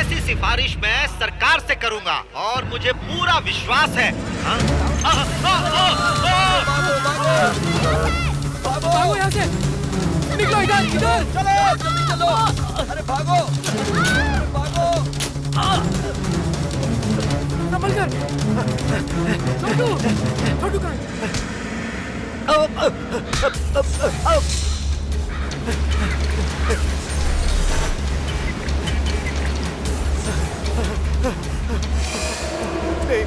ऐसी सिफारिश मैं सरकार से करूंगा और मुझे पूरा विश्वास है। भागो यहाँ से, निकलो इधर इधर, चलो जल्दी चलो, अरे भागो भागो। संभल कर, छोटू छोटू कहाँ? नहीं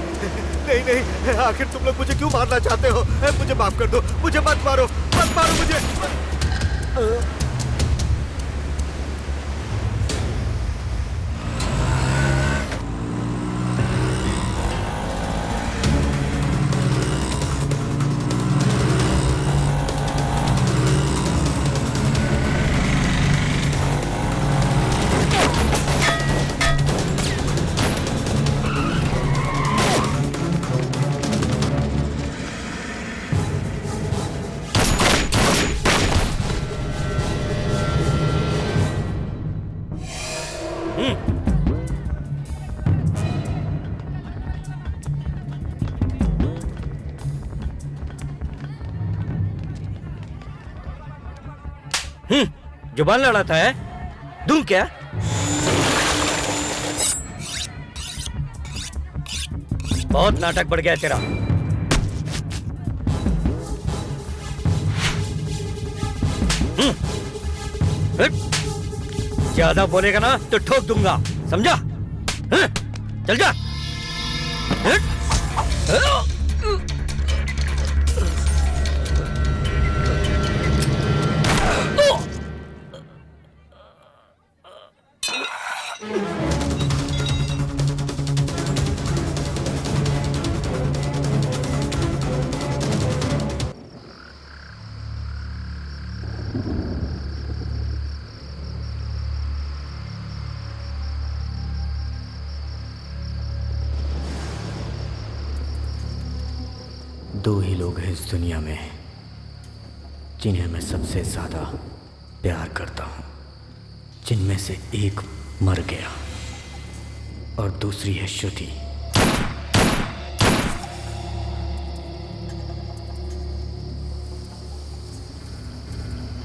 नहीं नहीं, आखिर तुम लोग मुझे क्यों मारना चाहते हो? मुझे माफ कर दो, मुझे मत मारो मुझे। जुबान लड़ाता है, दूं क्या? बहुत नाटक बढ़ गया तेरा। ज्यादा बोलेगा ना तो ठोक दूंगा, समझा? चल जा। दो ही लोग हैं इस दुनिया में जिन्हें मैं सबसे ज्यादा प्यार करता हूं, जिनमें से एक मर गया और दूसरी है श्रुति।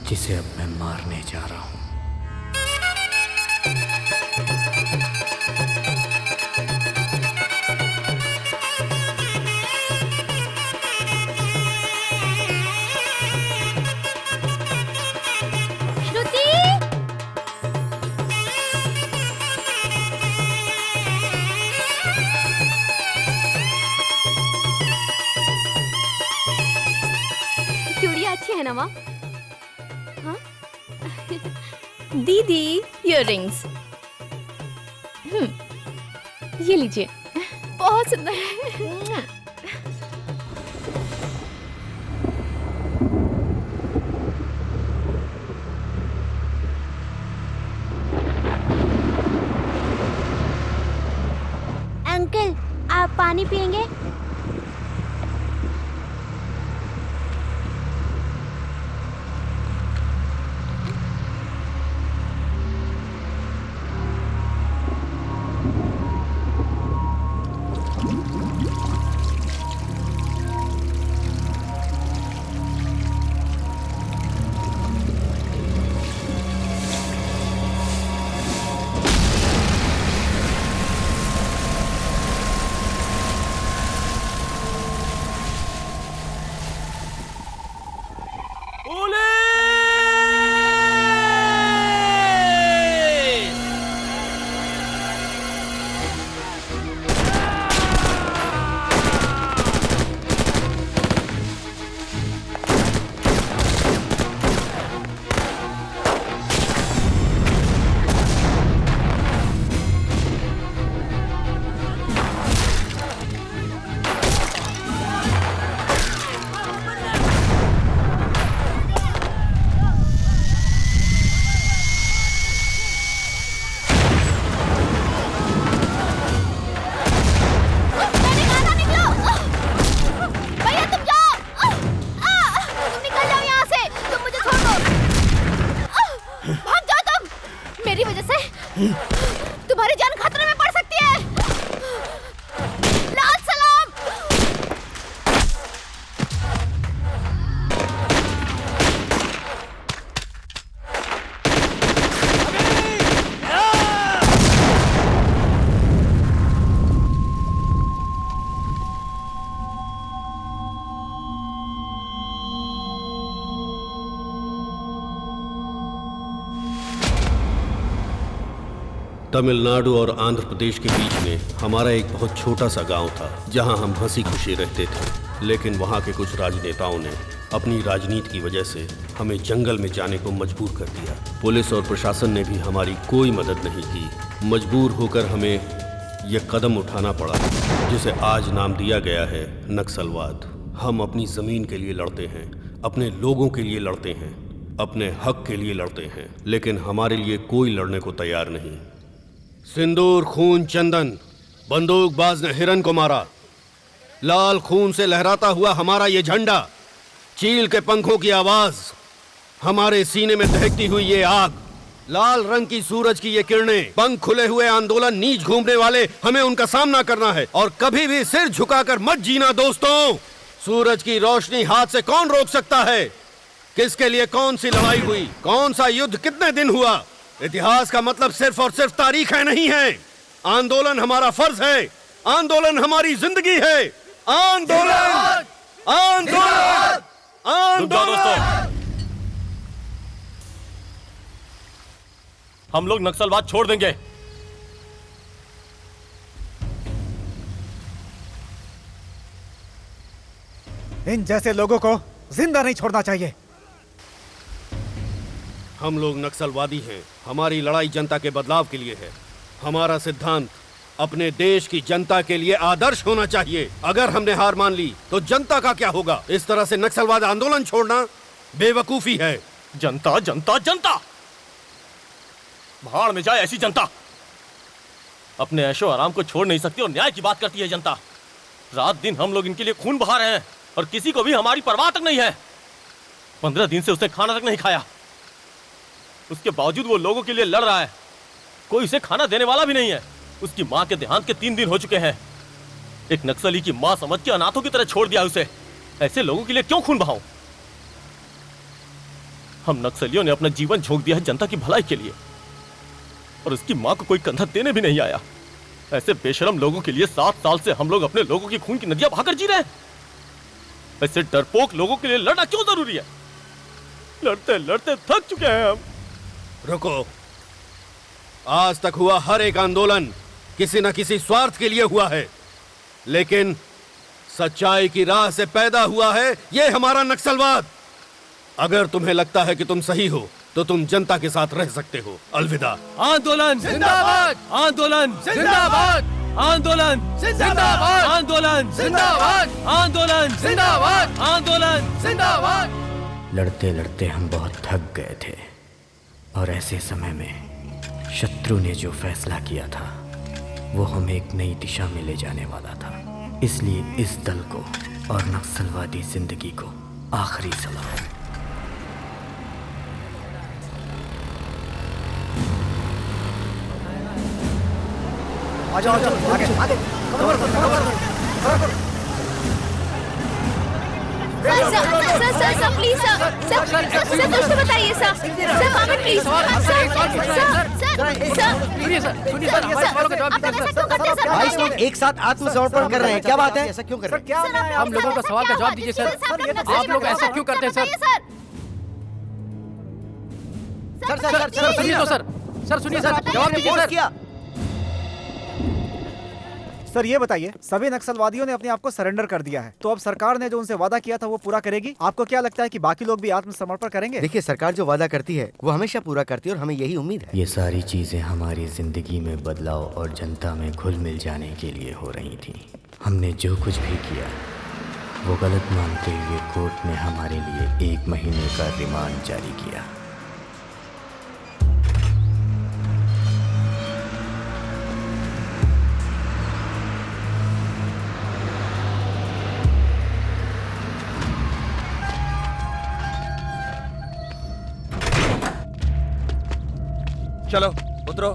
जिसे अब मैं मारने जा रहा हूं। है ना माँ? हाँ? दीदी इयररिंग्स, ये लीजिए, बहुत सुंदर है। अंकल, आप पानी पियेंगे? तमिलनाडु और आंध्र प्रदेश के बीच में हमारा एक बहुत छोटा सा गांव था जहां हम हंसी खुशी रहते थे। लेकिन वहां के कुछ राजनेताओं ने अपनी राजनीति की वजह से हमें जंगल में जाने को मजबूर कर दिया। पुलिस और प्रशासन ने भी हमारी कोई मदद नहीं की। मजबूर होकर हमें यह कदम उठाना पड़ा जिसे आज नाम दिया गया है नक्सलवाद। हम अपनी ज़मीन के लिए लड़ते हैं, अपने लोगों के लिए लड़ते हैं, अपने हक के लिए लड़ते हैं, लेकिन हमारे लिए कोई लड़ने को तैयार नहीं। सिंदूर खून चंदन, बंदूकबाज ने हिरन को मारा। लाल खून से लहराता हुआ हमारा ये झंडा, चील के पंखों की आवाज, हमारे सीने में दहकती हुई ये आग, लाल रंग की सूरज की ये किरणें, पंख खुले हुए आंदोलन, नीच घूमने वाले, हमें उनका सामना करना है और कभी भी सिर झुकाकर मत जीना दोस्तों। सूरज की रोशनी हाथ से कौन रोक सकता है? किसके लिए कौन सी लड़ाई हुई, कौन सा युद्ध कितने दिन हुआ? इतिहास का मतलब सिर्फ और सिर्फ तारीख है नहीं है। आंदोलन हमारा फर्ज है, आंदोलन हमारी जिंदगी है। आंदोलन, आंदोलन, आंदोलन। हम लोग नक्सलवाद छोड़ देंगे। इन जैसे लोगों को जिंदा नहीं छोड़ना चाहिए। हम लोग नक्सलवादी हैं। हमारी लड़ाई जनता के बदलाव के लिए है। हमारा सिद्धांत अपने देश की जनता के लिए आदर्श होना चाहिए। अगर हमने हार मान ली तो जनता का क्या होगा? इस तरह से नक्सलवाद आंदोलन छोड़ना बेवकूफी है। जनता जनता जनता, भाड़ में जाए ऐसी जनता। अपने ऐशो आराम को छोड़ नहीं सकती और न्याय की बात करती है जनता। रात दिन हम लोग इनके लिए खून बहा रहे हैं और किसी को भी हमारी परवाह तक नहीं है। 15 दिन से उसने खाना तक नहीं खाया, उसके बावजूद वो लोगों के लिए लड़ रहा है। कोई उसे खाना देने वाला भी नहीं है। उसकी माँ के देहांत के 3 दिन हो चुके हैं। एक नक्सली की माँ समझ के अनाथों की तरह छोड़ दिया उसे। ऐसे लोगों के लिए क्यों खून बहाऊं? हम नक्सलियों ने अपना जीवन झोंक दिया है जनता की भलाई के लिए और उसकी माँ को कोई कंधा देने भी नहीं आया। ऐसे बेशरम लोगों के लिए 7 साल से हम लोग अपने लोगों की खून की नदियां बहाकर जी रहे हैं। ऐसे डरपोक लोगों के लिए लड़ना क्यों जरूरी है? लड़ते लड़ते थक चुके हैं हम। रुको, आज तक हुआ हर एक आंदोलन किसी न किसी स्वार्थ के लिए हुआ है, लेकिन सच्चाई की राह से पैदा हुआ है ये हमारा नक्सलवाद। अगर तुम्हें लगता है कि तुम सही हो तो तुम जनता के साथ रह सकते हो। अलविदा। आंदोलन जिंदाबाद, आंदोलन जिंदाबाद, आंदोलन जिंदाबाद, आंदोलन जिंदाबाद, आंदोलन जिंदाबाद, आंदोलन जिंदाबाद। लड़ते लड़ते हम बहुत थक गए थे और ऐसे समय में शत्रु ने जो फैसला किया था वो हमें एक नई दिशा में ले जाने वाला था। इसलिए इस दल को और नक्सलवादी जिंदगी को आखिरी सलाम। आगे आगे आगे। सर प्लीज सर कुछ तो बताइए सर मामन प्लीज सुनिए सर, हमारे सवालों का जवाब दीजिए सर। 22 लोग एक साथ आत्मसमर्पण कर रहे हैं, क्या बात है? ऐसा क्यों कर रहे हैं? हम लोगों का सवाल का जवाब दीजिए सर। आप लोग ऐसा क्यों करते हैं सर? सर सुनिए तो सर सुनिए सर, जवाब दीजिए सर। सर ये बताइए, सभी नक्सलवादियों ने अपने आप को सरेंडर कर दिया है, तो अब सरकार ने जो उनसे वादा किया था वो पूरा करेगी? आपको क्या लगता है कि बाकी लोग भी आत्मसमर्पण करेंगे? देखिए, सरकार जो वादा करती है वो हमेशा पूरा करती है और हमें यही उम्मीद है। ये सारी चीज़ें हमारी ज़िंदगी में बदलाव और जनता में घुल मिल जाने के लिए हो रही थी। हमने जो कुछ भी किया वो गलत मानते हुए कोर्ट ने हमारे लिए 1 महीने का रिमांड जारी किया। चलो उतरो,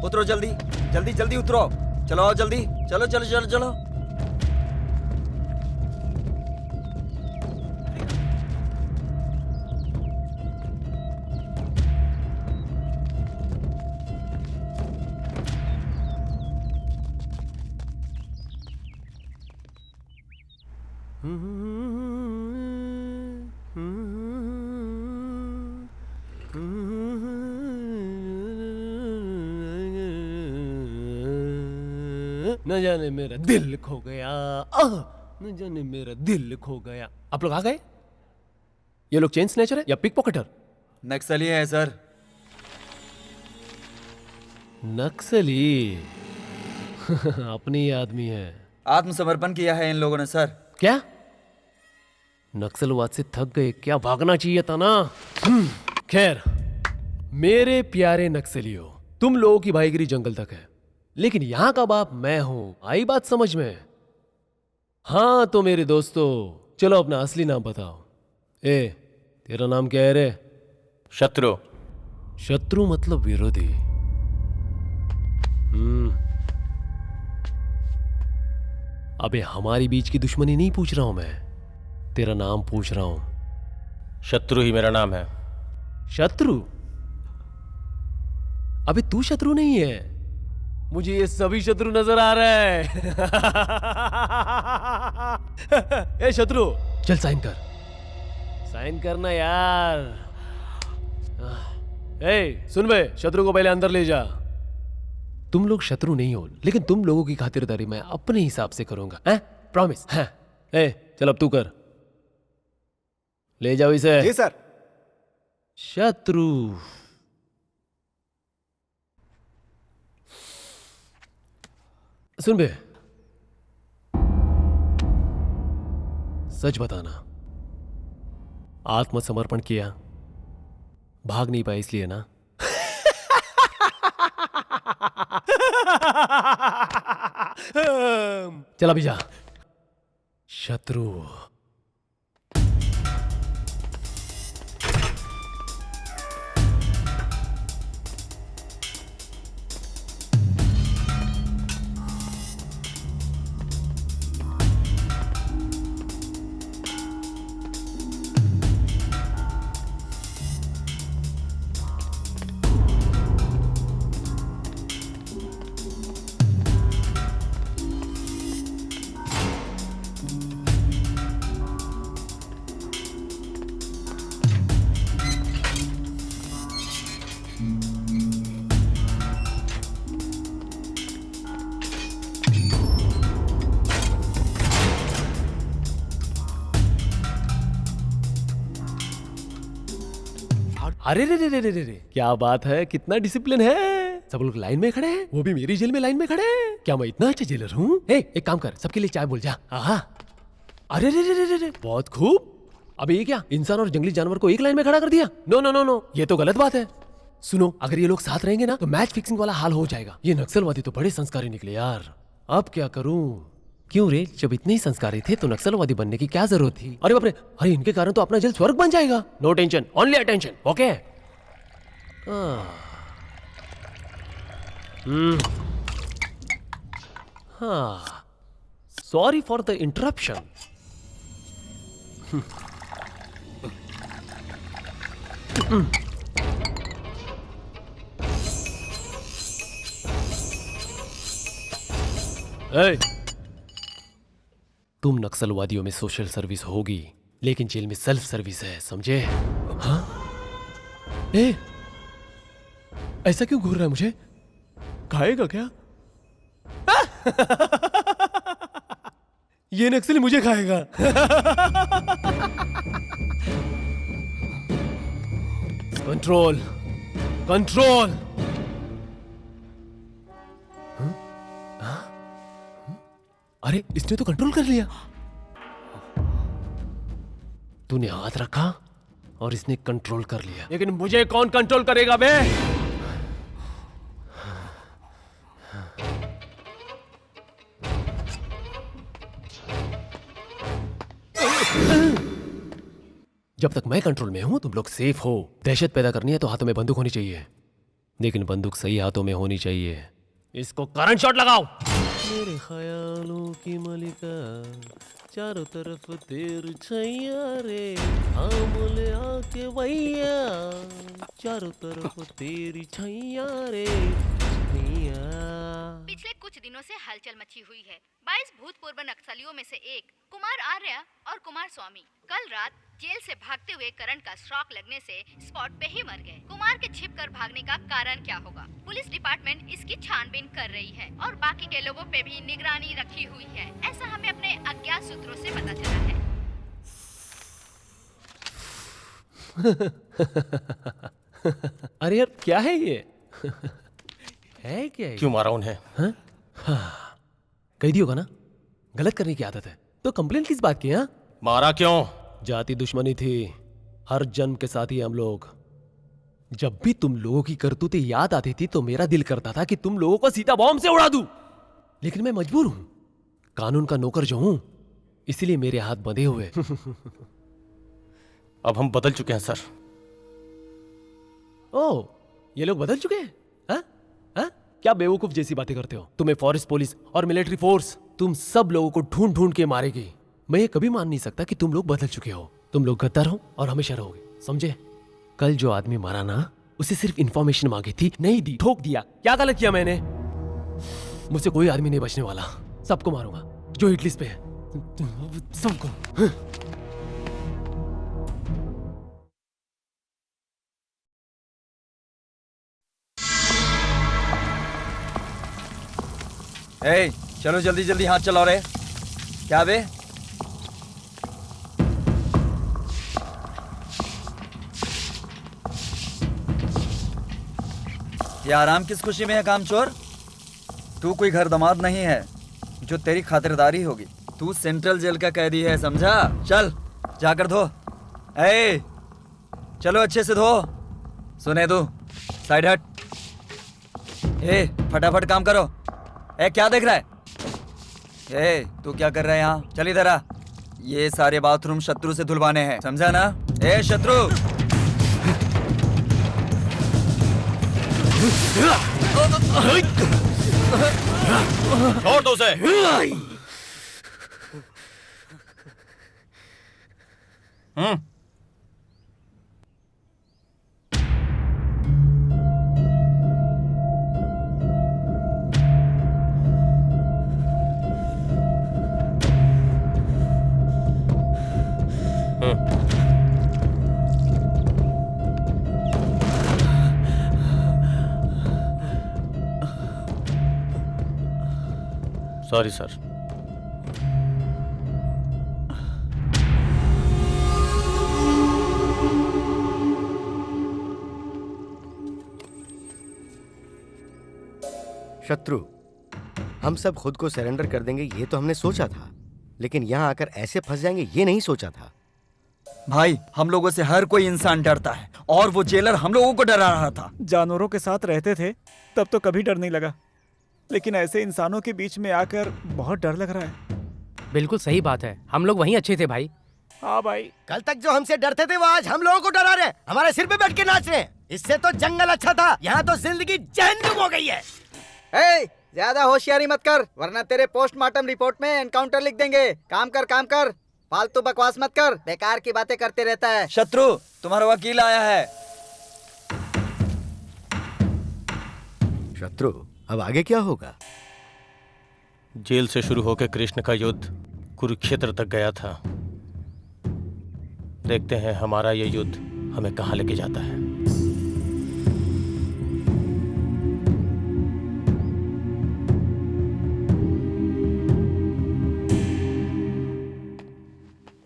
उतरो जल्दी जल्दी जल्दी उतरो। चलो आओ जल्दी, चलो चलो चलो चलो। न जाने मेरा दिल खो गया, न जाने मेरा दिल खो गया। आप लोग आ गए? ये लोग चेन स्नैचर है या पिक पॉकेटर? नक्सली है सर। नक्सली? अपनी आदमी है। आत्मसमर्पण किया है इन लोगों ने सर। क्या? नक्सलवाद से थक गए क्या? भागना चाहिए था ना। खैर, मेरे प्यारे नक्सलियों, तुम लोगों की भाईगिरी जंगल तक है, लेकिन यहां का बाप मैं हूं। आई बात समझ में? हाँ तो मेरे दोस्तों, चलो अपना असली नाम बताओ। ए, तेरा नाम क्या है रे? शत्रु। शत्रु मतलब विरोधी। अबे हमारी बीच की दुश्मनी नहीं पूछ रहा हूं मैं, तेरा नाम पूछ रहा हूं। शत्रु ही मेरा नाम है। शत्रु? अबे तू शत्रु नहीं है, मुझे ये सभी शत्रु नजर आ रहा है। ए शत्रु, चल साइन कर। साइन करना यार। ए सुन बे, शत्रु को पहले अंदर ले जा। तुम लोग शत्रु नहीं हो, लेकिन तुम लोगों की खातिरदारी मैं अपने हिसाब से करूंगा, हैं? प्रॉमिस? हैं? ए चल अब तू कर, ले जाओ इसे। जी सर। शत्रु। सुन बे, सच बताना, आत्मसमर्पण किया, भाग नहीं पाए इसलिए ना? चल अभी जा। शत्रु। अरे रे रे रे रे रे, क्या बात है, कितना डिसिप्लिन है। सब लोग लाइन में खड़े हैं, वो भी मेरी जेल में लाइन में खड़े हैं। क्या मैं इतना अच्छा जेलर हूँ? एक काम कर, सबके लिए चाय बोल जा। अरे रे रे रे रे, बहुत खूब। अब ये क्या, इंसान और जंगली जानवर को एक लाइन में खड़ा कर दिया? नो नो नो नो, ये तो गलत बात है। सुनो, अगर ये लोग साथ रहेंगे ना तो मैच फिक्सिंग वाला हाल हो जाएगा। ये नक्सलवादी तो बड़े संस्कारी निकले यार। अब क्या करूं? क्यों रे, जब इतने ही संस्कारी थे तो नक्सलवादी बनने की क्या जरूरत थी? अरे बाप रे, अरे इनके कारण तो अपना जेल स्वर्ग बन जाएगा। No tension, only attention, okay? हाँ, सॉरी फॉर द इंटरप्शन। तुम नक्सलवादियों में सोशल सर्विस होगी, लेकिन जेल में सेल्फ सर्विस है, समझे? हाँ? ऐसा क्यों घूर रहा है मुझे? खाएगा क्या? ये नक्सली मुझे खाएगा। Control, control. अरे इसने तो कंट्रोल कर लिया। तूने हाथ रखा और इसने कंट्रोल कर लिया, लेकिन मुझे कौन कंट्रोल करेगा बे? जब तक मैं कंट्रोल में हूं तुम लोग सेफ हो। दहशत पैदा करनी है तो हाथों में बंदूक होनी चाहिए, लेकिन बंदूक सही हाथों में होनी चाहिए। इसको करंट शॉट लगाओ। मेरे ख्यालों की मलिका, चारों तरफ तेरी छैया रे, हाँ बोले आके भैया, चारों तरफ तेरी छैया रे, छैया। पिछले कुछ दिनों से हलचल मची हुई है। 22 भूतपूर्व नक्सलियों में से एक कुमार आर्य और कुमार स्वामी कल रात जेल से भागते हुए करंट का शॉक लगने से स्पॉट पे ही मर गए। कुमार के छिपकर भागने का कारण क्या होगा? पुलिस डिपार्टमेंट इसकी छानबीन कर रही है और बाकी के लोगों पे भी निगरानी रखी हुई है। ऐसा हमें अपने अज्ञात सूत्रों से पता चला है। अरे यार क्या है ये? है क्या ये? क्यों मारा उन्हें? कैदी होगा ना, गलत करने की आदत है, तो कंप्लेन किस बात की? हाँ, मारा क्यों? जाति दुश्मनी थी, हर जन्म के साथ ही हम लोग। जब भी तुम लोगों की करतूतें याद आती थी तो मेरा दिल करता था कि तुम लोगों को सीधा बॉम्ब से उड़ा दूं, लेकिन मैं मजबूर हूं, कानून का नौकर जो हूं, इसीलिए मेरे हाथ बंधे हुए। अब हम बदल चुके हैं सर। ओ, ये लोग बदल चुके हैं? हाँ? हाँ? क्या बेवकूफ जैसी बातें करते हो? तुम्हें फॉरेस्ट पुलिस और मिलिट्री फोर्स तुम सब लोगों को ढूंढ ढूंढ के मारेगी। मैं ये कभी मान नहीं सकता कि तुम लोग बदल चुके हो। तुम लोग गद्दार हो और हमेशा रहोगे, समझे? कल जो आदमी मारा ना, उसे सिर्फ इंफॉर्मेशन मांगी थी, नहीं दी, ठोक दिया। क्या गलत किया मैंने? मुझसे कोई आदमी नहीं बचने वाला, सबको मारूंगा जो हिट लिस्ट पे है, सबको। ए, चलो जल्दी जल्दी हाथ चलाओ रे। क्या बे? ये आराम किस खुशी में है कामचोर? तू कोई घर दामाद नहीं है जो तेरी खातिरदारी होगी। तू सेंट्रल जेल का कैदी है, समझा? चल जाकर धो। ए, चलो अच्छे से धो। सुने तू, साइड हट। ए, फटाफट काम करो। ए, क्या देख रहा है? ए, तू क्या कर रहा है यहाँ? चल इधर आ। ये सारे बाथरूम शत्रु से धुलवाने हैं, समझा ना? ए शत्रु, छोड़ दो उसे। Sorry sir. शत्रु, हम सब खुद को सरेंडर कर देंगे ये तो हमने सोचा था, लेकिन यहाँ आकर ऐसे फंस जाएंगे ये नहीं सोचा था। भाई हम लोगों से हर कोई इंसान डरता है और वो जेलर हम लोगों को डरा रहा था। जानवरों के साथ रहते थे तब तो कभी डर नहीं लगा, लेकिन ऐसे इंसानों के बीच में आकर बहुत डर लग रहा है। बिल्कुल सही बात है, हम लोग वहीं अच्छे थे भाई। हाँ भाई, कल तक जो हमसे डरते थे वो आज हम लोगों को डरा रहे हैं, हमारे सिर पे बैठ के नाच रहे हैं। इससे तो जंगल अच्छा था, यहाँ तो जिंदगी जहन्नुम हो गई है। ज्यादा होशियारी मत कर, वरना तेरे पोस्टमार्टम रिपोर्ट में एनकाउंटर लिख देंगे। काम कर, काम कर, फालतू बकवास मत कर, बेकार की बातें करते रहता है। शत्रु, तुम्हारा वकील आया है। शत्रु, अब आगे क्या होगा? जेल से शुरू होकर कृष्ण का युद्ध कुरुक्षेत्र तक गया था। देखते हैं हमारा ये युद्ध हमें कहां लेके जाता है।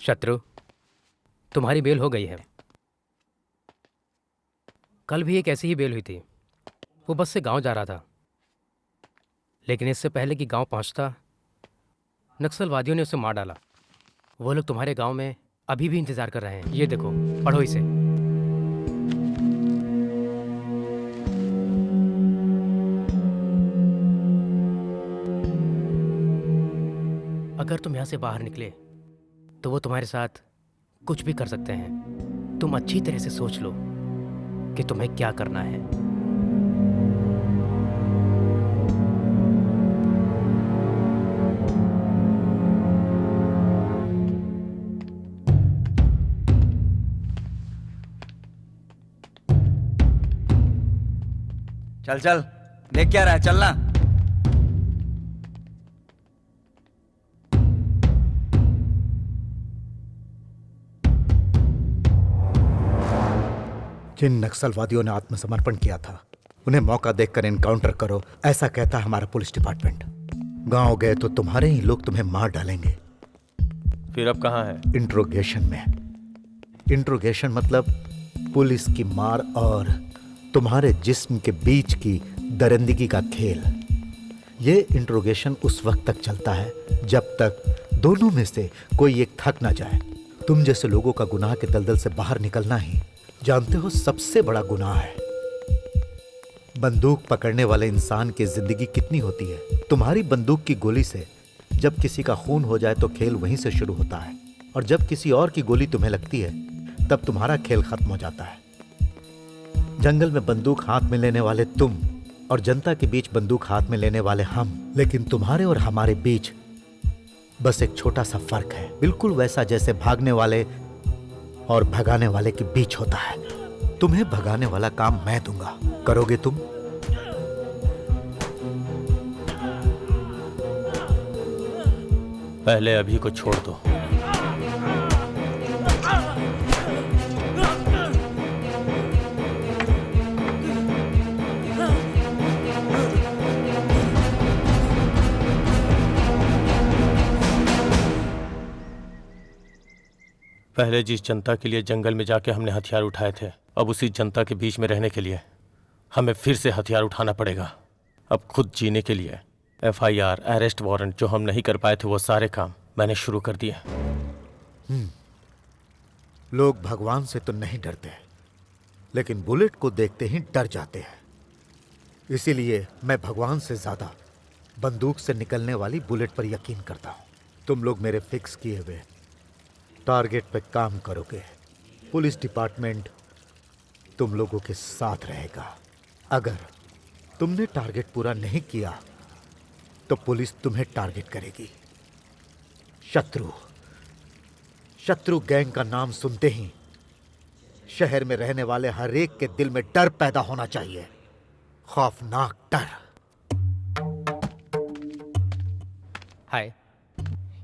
शत्रु, तुम्हारी बेल हो गई है। कल भी एक ऐसी ही बेल हुई थी। वो बस से गांव जा रहा था, लेकिन इससे पहले कि गांव पहुंचता, नक्सलवादियों ने उसे मार डाला। वो लोग तुम्हारे गांव में अभी भी इंतजार कर रहे हैं। ये देखो, पढ़ो इसे। अगर तुम यहां से बाहर निकले तो वो तुम्हारे साथ कुछ भी कर सकते हैं। तुम अच्छी तरह से सोच लो कि तुम्हें क्या करना है। चल चल, देख क्या रहा है, चलना। जिन नक्सलवादियों ने आत्मसमर्पण किया था उन्हें मौका देखकर इनकाउंटर करो, ऐसा कहता है हमारा पुलिस डिपार्टमेंट। गांव गए तो तुम्हारे ही लोग तुम्हें मार डालेंगे। फिर अब कहाँ है? इंट्रोगेशन में। इंट्रोगेशन मतलब पुलिस की मार और तुम्हारे जिस्म के बीच की दरिंदगी का खेल। ये इंट्रोगेशन उस वक्त तक चलता है जब तक दोनों में से कोई एक थक ना जाए। तुम जैसे लोगों का गुनाह के दलदल से बाहर निकलना ही जानते हो सबसे बड़ा गुनाह है। बंदूक पकड़ने वाले इंसान की जिंदगी कितनी होती है। तुम्हारी बंदूक की गोली से जब किसी का खून हो जाए तो खेल वहीं से शुरू होता है, और जब किसी और की गोली तुम्हें लगती है तब तुम्हारा खेल खत्म हो जाता है। जंगल में बंदूक हाथ में लेने वाले तुम और जनता के बीच बंदूक हाथ में लेने वाले हम, लेकिन तुम्हारे और हमारे बीच बस एक छोटा सा फर्क है, बिल्कुल वैसा जैसे भागने वाले और भगाने वाले के बीच होता है। तुम्हें भगाने वाला काम मैं दूंगा, करोगे तुम? पहले अभी को छोड़ दो। पहले जिस जनता के लिए जंगल में जाके हमने हथियार उठाए थे, अब उसी जनता के बीच में रहने के लिए हमें फिर से हथियार उठाना पड़ेगा। अब खुद जीने के लिए FIR, अरेस्ट वारंट जो हम नहीं कर पाए थे वो सारे काम मैंने शुरू कर दिए। लोग भगवान से तो नहीं डरते, लेकिन बुलेट को देखते ही डर जाते हैं। इसीलिए मैं भगवान से ज्यादा बंदूक से निकलने वाली बुलेट पर यकीन करता हूं। तुम लोग मेरे फिक्स किए हुए टारगेट पे काम करोगे। पुलिस डिपार्टमेंट तुम लोगों के साथ रहेगा। अगर तुमने टारगेट पूरा नहीं किया तो पुलिस तुम्हें टारगेट करेगी। शत्रु गैंग का नाम सुनते ही शहर में रहने वाले हर एक के दिल में डर पैदा होना चाहिए, खौफनाक डर। Hi.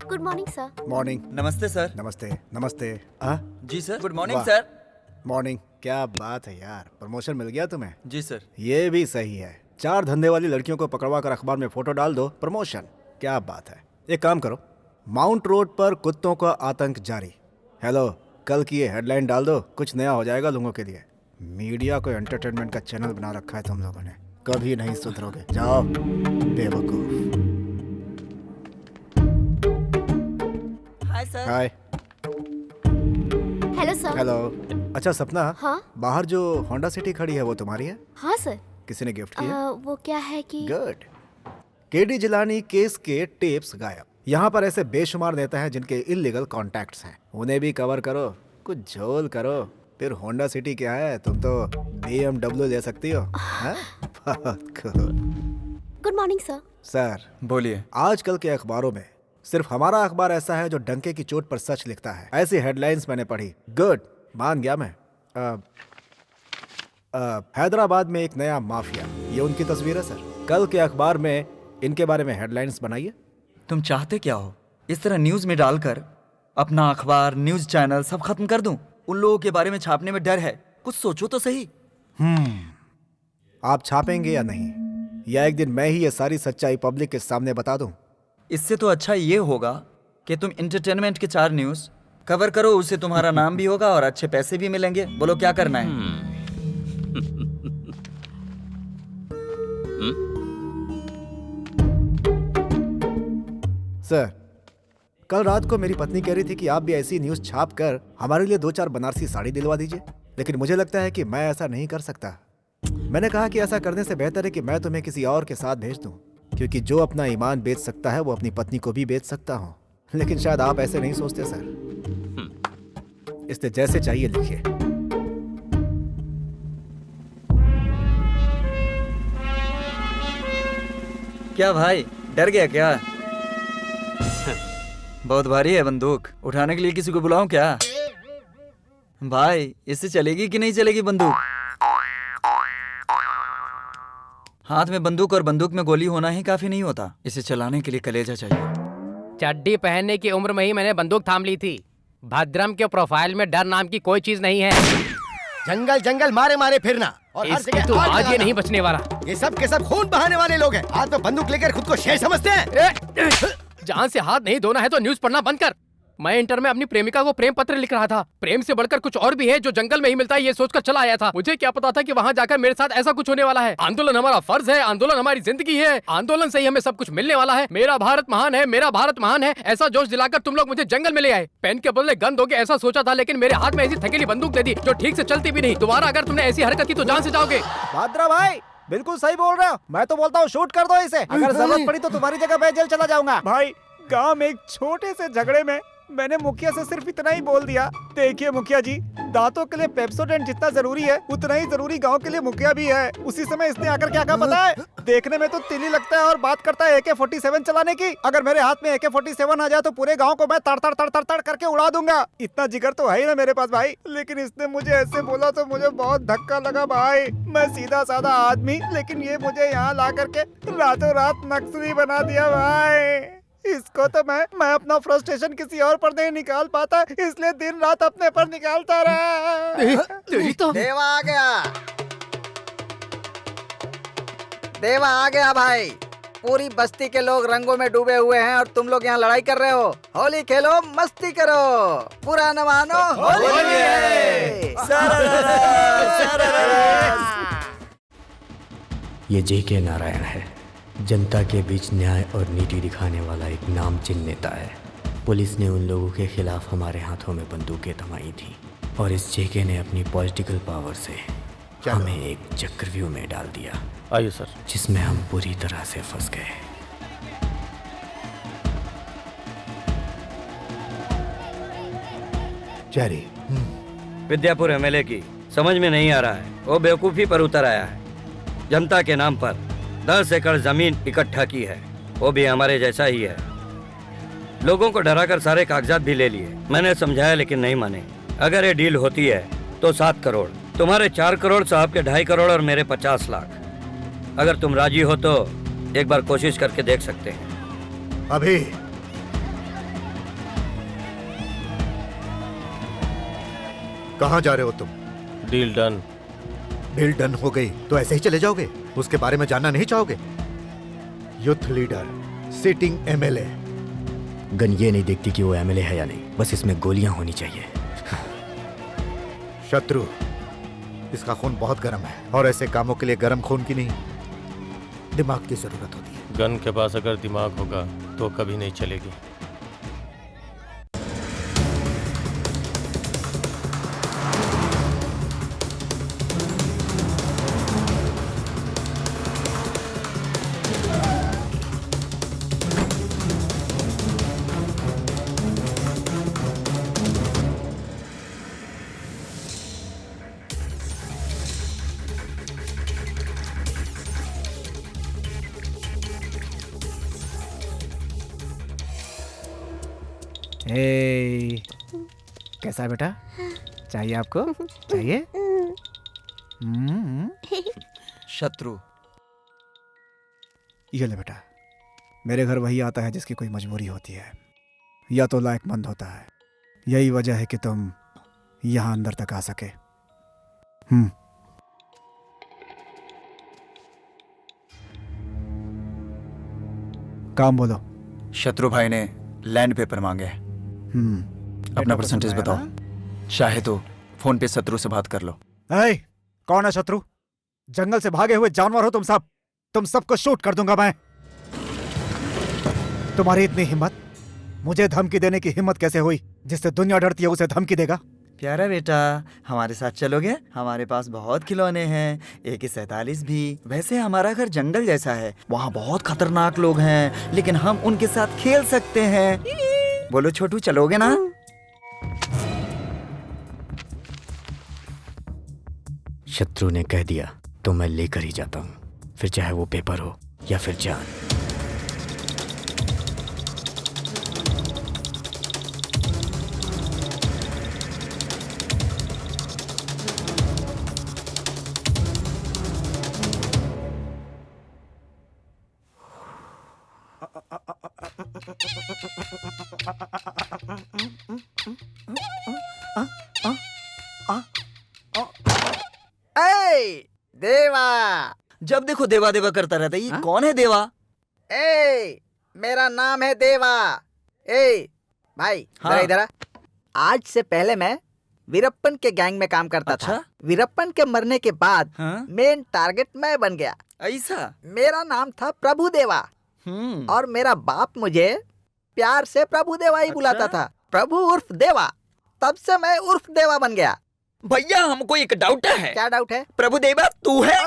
Good morning sir. Morning. नमस्ते सर। नमस्ते नमस्ते। जी सर। गुड मॉर्निंग वाह। सर। मॉर्निंग। क्या बात है यार, प्रमोशन मिल गया तुम्हें? जी सर। ये भी सही है। 4 धंधे वाली लड़कियों को पकड़वा कर अखबार में फोटो डाल दो, प्रमोशन। क्या बात है। एक काम करो, माउंट रोड पर कुत्तों का आतंक जारी। हेलो, कल की ये हेडलाइन डाल दो, कुछ नया हो जाएगा लोगों के लिए। मीडिया को एंटरटेनमेंट का चैनल बना रखा है तुम लोगों ने, कभी नहीं सुधरोगे। जाओ बेवकूफ। Hi sir. Hi. Hello sir. Hello. अच्छा सपना, हाँ? बाहर जो होंडा सिटी खड़ी है वो तुम्हारी है? हाँ सर। किसी ने गिफ्ट किया? वो क्या है कि गुड। केडी जिलानी केस के टेप्स गायब। यहाँ पर ऐसे बेशुमार नेता हैं जिनके इलीगल कॉन्टैक्ट्स हैं, उन्हें भी कवर करो, कुछ झोल करो। फिर होंडा सिटी क्या है, तुम तो BMW ले सकती हो। हाँ? बहुत गुड मॉर्निंग सर। सर बोलिए। आजकल के अखबारों में सिर्फ हमारा अखबार ऐसा है जो डंके की चोट पर सच लिखता है। ऐसी हेडलाइंस मैंने पढ़ी। गुड, मान गया मैं। हैदराबाद में एक नया माफिया, ये उनकी तस्वीर है सर। कल के अखबार में इनके बारे में हेडलाइंस बनाइए। तुम चाहते क्या हो? इस तरह न्यूज में डालकर अपना अखबार, न्यूज चैनल सब खत्म कर दूं? उन लोगों के बारे में छापने में डर है, कुछ सोचो तो सही। आप छापेंगे या नहीं, या एक दिन मैं ही ये सारी सच्चाई पब्लिक के सामने बता दूं? इससे तो अच्छा ये होगा कि तुम एंटरटेनमेंट के 4 न्यूज कवर करो, उससे तुम्हारा नाम भी होगा और अच्छे पैसे भी मिलेंगे। बोलो क्या करना है? सर, कल रात को मेरी पत्नी कह रही थी कि आप भी ऐसी न्यूज छाप कर हमारे लिए 2-4 बनारसी साड़ी दिलवा दीजिए, लेकिन मुझे लगता है कि मैं ऐसा नहीं कर सकता। मैंने कहा कि ऐसा करने से बेहतर है कि मैं तुम्हें किसी और के साथ भेज दूं, क्योंकि जो अपना ईमान बेच सकता है वो अपनी पत्नी को भी बेच सकता हूं। लेकिन शायद आप ऐसे नहीं सोचते सर। इसलिए जैसे चाहिए लिखिए। क्या भाई, डर गया क्या? बहुत भारी है बंदूक, उठाने के लिए किसी को बुलाऊं क्या? भाई, इससे चलेगी कि नहीं चलेगी बंदूक? हाथ में बंदूक और बंदूक में गोली होना ही काफी नहीं होता, इसे चलाने के लिए कलेजा चाहिए। चड्डी पहनने की उम्र में ही मैंने बंदूक थाम ली थी। भद्रम के प्रोफाइल में डर नाम की कोई चीज नहीं है। जंगल जंगल मारे मारे फिरना और हर इसकी जगह तो आग आज ये लगाना। नहीं बचने वाला। ये सब के सब खून बहाने वाले लोग हैं। हाथ में बंदूक लेकर खुद को शेर समझते हैं। जान से हाथ नहीं धोना है तो न्यूज पढ़ना बंद कर। मैं इंटर में अपनी प्रेमिका को प्रेम पत्र लिख रहा था। प्रेम से बढ़कर कुछ और भी है जो जंगल में ही मिलता है, ये सोचकर चला आया था। मुझे क्या पता था कि वहाँ जाकर मेरे साथ ऐसा कुछ होने वाला है। आंदोलन हमारा फर्ज है, आंदोलन हमारी जिंदगी है, आंदोलन से ही हमें सब कुछ मिलने वाला है। मेरा भारत महान है, मेरा भारत महान है, ऐसा जोश दिलाकर तुम लोग मुझे जंगल में ले आए। पेन के बदले गन दोगे ऐसा सोचा था, लेकिन मेरे हाथ में ऐसी थकेली बंदूक दे दी जो ठीक से चलती भी नहीं। दोबारा अगर तुमने ऐसी हरकत की तो जान से जाओगे। भाद्रा भाई बिल्कुल सही बोल रहे हो। मैं तो बोलता हूँ शूट कर दो इसे। अगर जरूरत पड़ी तो तुम्हारी जगह मैं जेल चला जाऊंगा। भाई गांव में एक छोटे से झगड़े में मैंने मुखिया से सिर्फ इतना ही बोल दिया, देखिए मुखिया जी, दांतों के लिए पेप्सोडेंट जितना जरूरी है उतना ही जरूरी गांव के लिए मुखिया भी है। उसी समय इसने आकर क्या कहा पता है? देखने में तो तिली लगता है और बात करता है AK-47 चलाने की। अगर मेरे हाथ में AK-47 आ जाए तो पूरे गांव को मैं तड़ तड़ तड़ तड़ तड़ करके उड़ा दूंगा। इतना जिगर तो है ही ना मेरे पास भाई। लेकिन इसने मुझे ऐसे बोला तो मुझे बहुत धक्का लगा भाई। मैं सीधा साधा आदमी, लेकिन ये मुझे यहाँ ला करके रातों रात नक्सली बना दिया भाई। इसको तो मैं अपना फ्रस्ट्रेशन किसी और पर नहीं निकाल पाता, इसलिए दिन रात अपने पर निकालता रहा। तो देवा आ गया, देवा आ गया भाई। पूरी बस्ती के लोग रंगों में डूबे हुए हैं और तुम लोग यहाँ लड़ाई कर रहे हो। होली खेलो, मस्ती करो, बुरा न मानो, होली है। ये JK नारायण है, जनता के बीच न्याय और नीति दिखाने वाला एक नामचीन नेता है। पुलिस ने उन लोगों के खिलाफ हमारे हाथों में बंदूकें थमाई थी और इस JK ने अपनी पॉलिटिकल पावर से हमें एक चक्रव्यूह में डाल दिया। आइए सर। जिसमें हम पूरी तरह से फंस गए। चेरी, विद्यापुर MLA की समझ में नहीं आ रहा है। वो बेवकूफ़ी पर उतर आया है। जनता के नाम पर 10 एकड़ जमीन इकट्ठा की है, वो भी हमारे जैसा ही है। लोगों को डराकर सारे कागजात भी ले लिए। मैंने समझाया लेकिन नहीं माने। अगर ये डील होती है तो 7 करोड़, तुम्हारे 4 करोड़, साहब के 2.5 करोड़ और मेरे 50 लाख। अगर तुम राजी हो तो एक बार कोशिश करके देख सकते हैं। अभी कहाँ जा रहे हो तुम? Deal done. डील डन हो गई तो ऐसे ही चले जाओगे? उसके बारे में जानना नहीं चाहोगे? Youth leader, sitting MLA। Gun ये नहीं देखती कि वो MLA है या नहीं, बस इसमें गोलियां होनी चाहिए। शत्रु, इसका खून बहुत गर्म है और ऐसे कामों के लिए गर्म खून की नहीं, दिमाग की जरूरत होती है। गन के पास अगर दिमाग होगा तो कभी नहीं चलेगी। कैसा है बेटा? चाहिए आपको? चाहिए? शत्रु, ये ले बेटा। मेरे घर वही आता है जिसकी कोई मजबूरी होती है या तो लायकमंद होता है। यही वजह है कि तुम यहाँ अंदर तक आ सके। काम बोलो। शत्रु भाई ने लैंड पेपर मांगे। अपना परसेंटेज बताओ। चाहे तो फोन पे शत्रु से बात कर लो। ऐ, कौन है शत्रु? जंगल से भागे हुए जानवर हो तुम सब। तुम सबको शूट कर दूंगा मैं। तुम्हारी इतनी हिम्मत, मुझे धमकी देने की हिम्मत कैसे हुई? जिससे दुनिया डरती है उसे धमकी देगा? प्यारा बेटा, हमारे साथ चलोगे? हमारे पास बहुत खिलौने हैं, AK-47 भी। वैसे हमारा घर जंगल जैसा है, वहाँ बहुत खतरनाक लोग हैं, लेकिन हम उनके साथ खेल सकते हैं। बोलो छोटू, चलोगे ना? शत्रु ने कह दिया तो मैं लेकर ही जाता हूँ, फिर चाहे वो पेपर हो या फिर जान। देवा। जब देखो देवा देवा करता रहता है। ये कौन है देवा? मेरा नाम है देवा। भाई इधर आ। आज से पहले मैं वीरप्पन के गैंग में काम करता था। वीरप्पन के मरने के बाद मेन टारगेट मैं बन गया। ऐसा? मेरा नाम था प्रभु देवा और मेरा बाप मुझे प्यार से प्रभु देवा ही बुलाता था। प्रभु उर्फ देवा, तब से मैं उर्फ देवा बन गया। भैया हमको एक डाउट है। क्या डाउट है? प्रभु देवा तू है?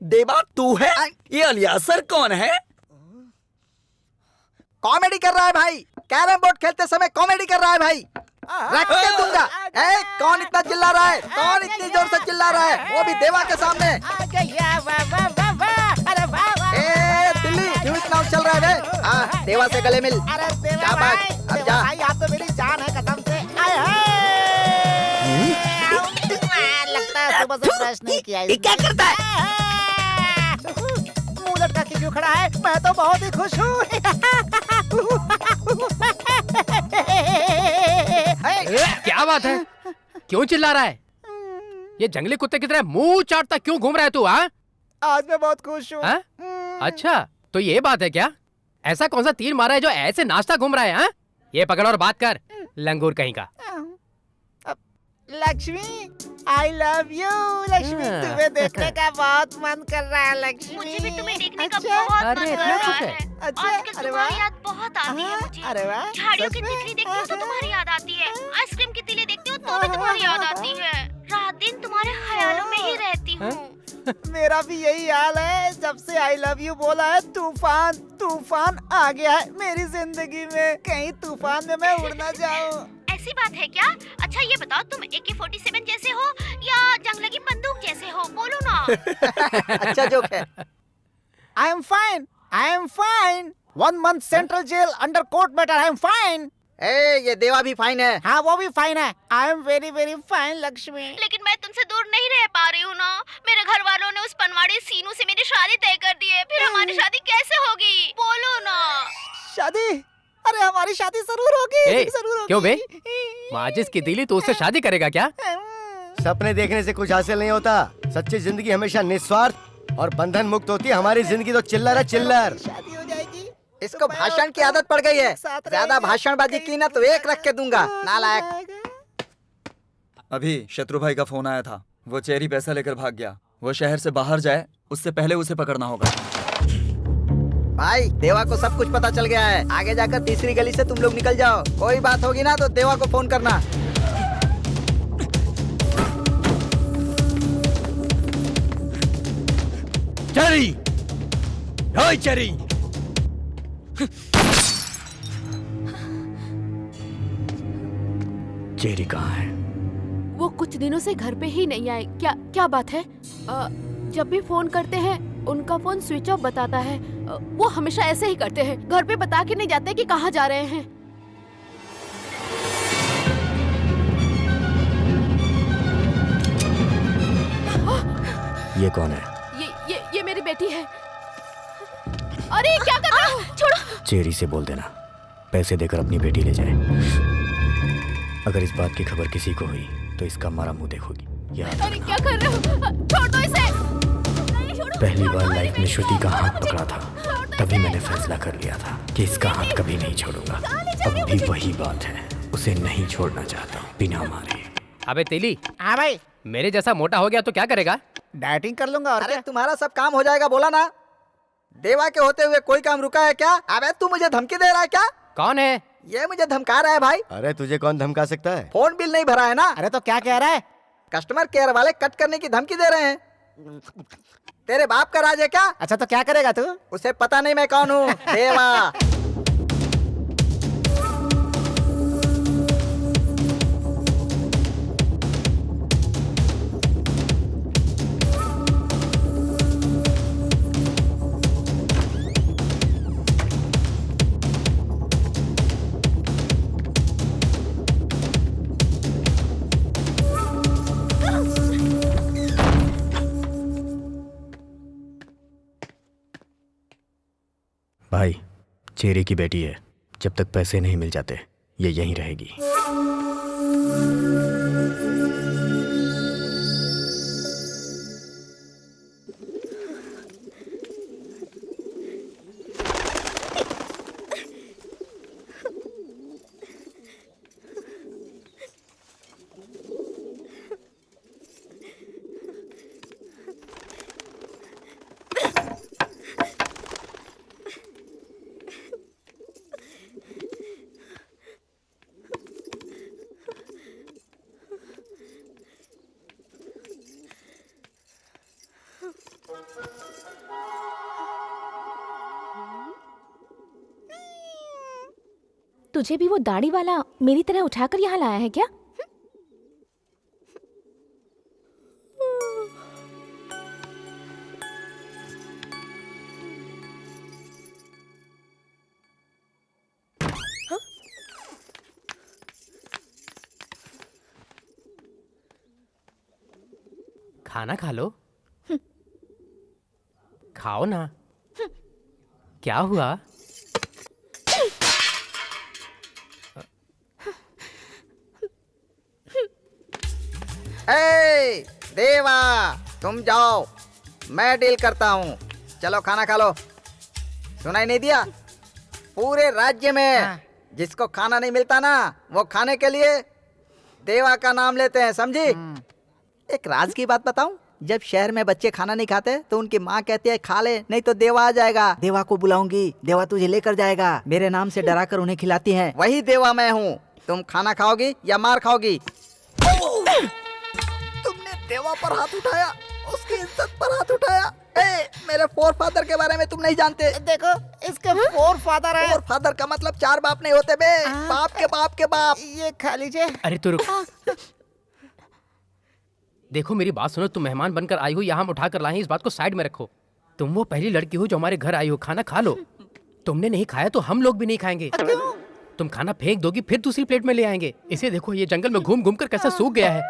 देवा तू है? ये अलियासर कौन है? कॉमेडी कर रहा है भाई। कैरम बोर्ड खेलते समय कॉमेडी कर रहा है भाई। रख के दूंगा। कौन इतना चिल्ला रहा है? कौन इतनी जोर से चिल्ला रहा है? वो भी देवा के सामने। दिल्ली क्यों इतना चल रहा है? देवा से गले मिल। शाबाश, अब जा। आप तो मेरी जान है कसम से। लगता है सुबह से ब्रश नहीं किया। ये क्या करता है? मुंह लटका के क्यों खड़ा है? मैं तो बहुत ही खुश हूँ। क्या बात है? क्यों चिल्ला रहा है? ये जंगली कुत्ते की तरह मुंह चाटता क्यों घूम रहा है तू? आज मैं बहुत खुश हूँ। अच्छा तो ये बात है क्या? ऐसा कौन सा तीर मारा है जो ऐसे नाचता घूम रहा है? हा? ये पकड़ और बात कर, लंगूर कहीं का। Lakshmi, I love you, Lakshmi. तुम्हें देखने का बहुत मन कर रहा है लक्ष्मी। मुझे भी तुम्हें देखने का बहुत मन कर रहा है। अच्छा, आजकल तुम्हारी याद बहुत आती है मुझे। अरे वाह, झाड़ियों की तितली देखती हूँ तो तुम्हारी याद आती है। आइसक्रीम की तितली देखती हूँ तो भी तुम्हारी याद आती है। रात दिन तुम्हारे ख्यालों में ही रहती हूँ। मेरा भी यही हाल है। जब से I love you बोला है, तूफान आ गया है मेरी जिंदगी में। कहीं तूफान में मैं उड़ ना जाऊँ। ऐसी बात है क्या? अच्छा ये बताओ, तुम AK-47 जैसे हो या जंग लगी बंदूक जैसे हो? बोलो ना। अच्छा जोक है। I am fine. 1 month central jail under court matter. I am fine. ये देवा भी फाइन है। हाँ वो भी फाइन है। I am very very fine Lakshmi. लेकिन मैं तुमसे दूर नहीं रह पा रही हूँ ना। मेरे घर वालों ने उस पनवाड़ी सीनू से मेरी शादी तय कर दी है। फिर हमारी शादी कैसे होगी? बोलो ना। शादी? अरे हमारी शादी जरूर होगी। जरूर होगी। क्यों बे? माजिद की दिली तो उससे शादी करेगा क्या? सपने देखने से कुछ हासिल नहीं होता। सच्ची जिंदगी हमेशा निस्वार्थ और बंधन मुक्त होती है। हमारी जिंदगी तो चिल्लर है, चिल्लर। शादी हो जाएगी। इसको भाषण की आदत पड़ गई है। ज्यादा भाषणबाजी की ना तो एक रख के दूंगा, नालायक। अभी शत्रु भाई का फोन आया था। वो चेरी पैसा लेकर भाग गया। वो शहर से बाहर जाए उससे पहले उसे पकड़ना होगा। भाई देवा को सब कुछ पता चल गया है। आगे जाकर तीसरी गली से तुम लोग निकल जाओ। कोई बात होगी ना तो देवा को फोन करना। चेरी, ओए चेरी। चेरी कहाँ है? वो कुछ दिनों से घर पे ही नहीं आए। क्या बात है? जब भी फोन करते हैं उनका फोन स्विच ऑफ बताता है। वो हमेशा ऐसे ही करते हैं। घर पे बता के नहीं जाते कि कहाँ जा रहे हैं। ये कौन है? ये मेरी बेटी है। अरे क्या कर रहे हो? छोड़ो। चेरी से बोल देना पैसे देकर अपनी बेटी ले जाए। अगर इस बात की खबर किसी को हुई तो इसका मारा मुंह देखोगी। याद अरे क्या कर रहे हो? छोड़ दो इसे। पहली बार लाइफ में श्रुति का हाथ पकड़ा था, तभी मैंने फैसला कर लिया था कि इसका हाथ कभी नहीं छोड़ूंगा। अब भी वही बात है, उसे नहीं छोड़ना चाहता बिना मारे। अबे तेली। हाँ भाई। मेरे जैसा मोटा हो गया तो क्या करेगा? डाइटिंग कर लूंगा। और अरे तुम्हारा सब काम हो जाएगा बोला ना। देवा के होते हुए कोई काम रुका है क्या? अबे तू मुझे धमकी दे रहा है क्या? कौन है ये? मुझे धमका रहा है भाई। अरे तुझे कौन धमका सकता है? फोन बिल नहीं भरा है ना। अरे तो क्या कह रहा है? कस्टमर केयर वाले कट करने की धमकी दे रहे हैं। तेरे बाप का राज है क्या? अच्छा तो क्या करेगा तू? उसे पता नहीं मैं कौन हूँ। देवा। भाई चेरी की बेटी है। जब तक पैसे नहीं मिल जाते ये यहीं रहेगी। तुझे भी वो दाढ़ी वाला मेरी तरह उठाकर यहाँ लाया है क्या? खाना खा लो। खाओ ना। क्या हुआ? ए, देवा तुम जाओ, मैं डील करता हूँ। चलो खाना खा लो। सुनाई नहीं दिया? पूरे राज्य में जिसको खाना नहीं मिलता ना, वो खाने के लिए देवा का नाम लेते हैं, समझी? एक राज की बात बताऊं? जब शहर में बच्चे खाना नहीं खाते तो उनकी माँ कहती है खा ले, नहीं तो देवा आ जाएगा। देवा को बुलाऊंगी, देवा तुझे लेकर जाएगा। मेरे नाम से डराकर उन्हें खिलाती है, वही देवा मैं हूँ। तुम खाना खाओगी या मार खाओगी? तुमने देवा पर हाथ उठाया, उसकी इज्जत पर हाथ उठाया। मेरे फोर फादर के बारे में तुम नहीं जानते। देखो इसके फोर फादर है। फोर फादर का मतलब 4 बाप नहीं होते बे, बाप के बाप के बाप। ये खा लीजिए। अरे तू रुक। देखो मेरी बात सुनो, तुम मेहमान बनकर आई हो, यहाँ हम उठा कर लाए हैं, इस बात को साइड में रखो। तुम वो पहली लड़की हो जो हमारे घर आई हो, खाना खा लो। तुमने नहीं खाया तो हम लोग भी नहीं खाएंगे। तुम खाना फेंक दोगी फिर दूसरी प्लेट में ले आएंगे। इसे देखो, ये जंगल में घूम घूम कर कैसा सूख गया है।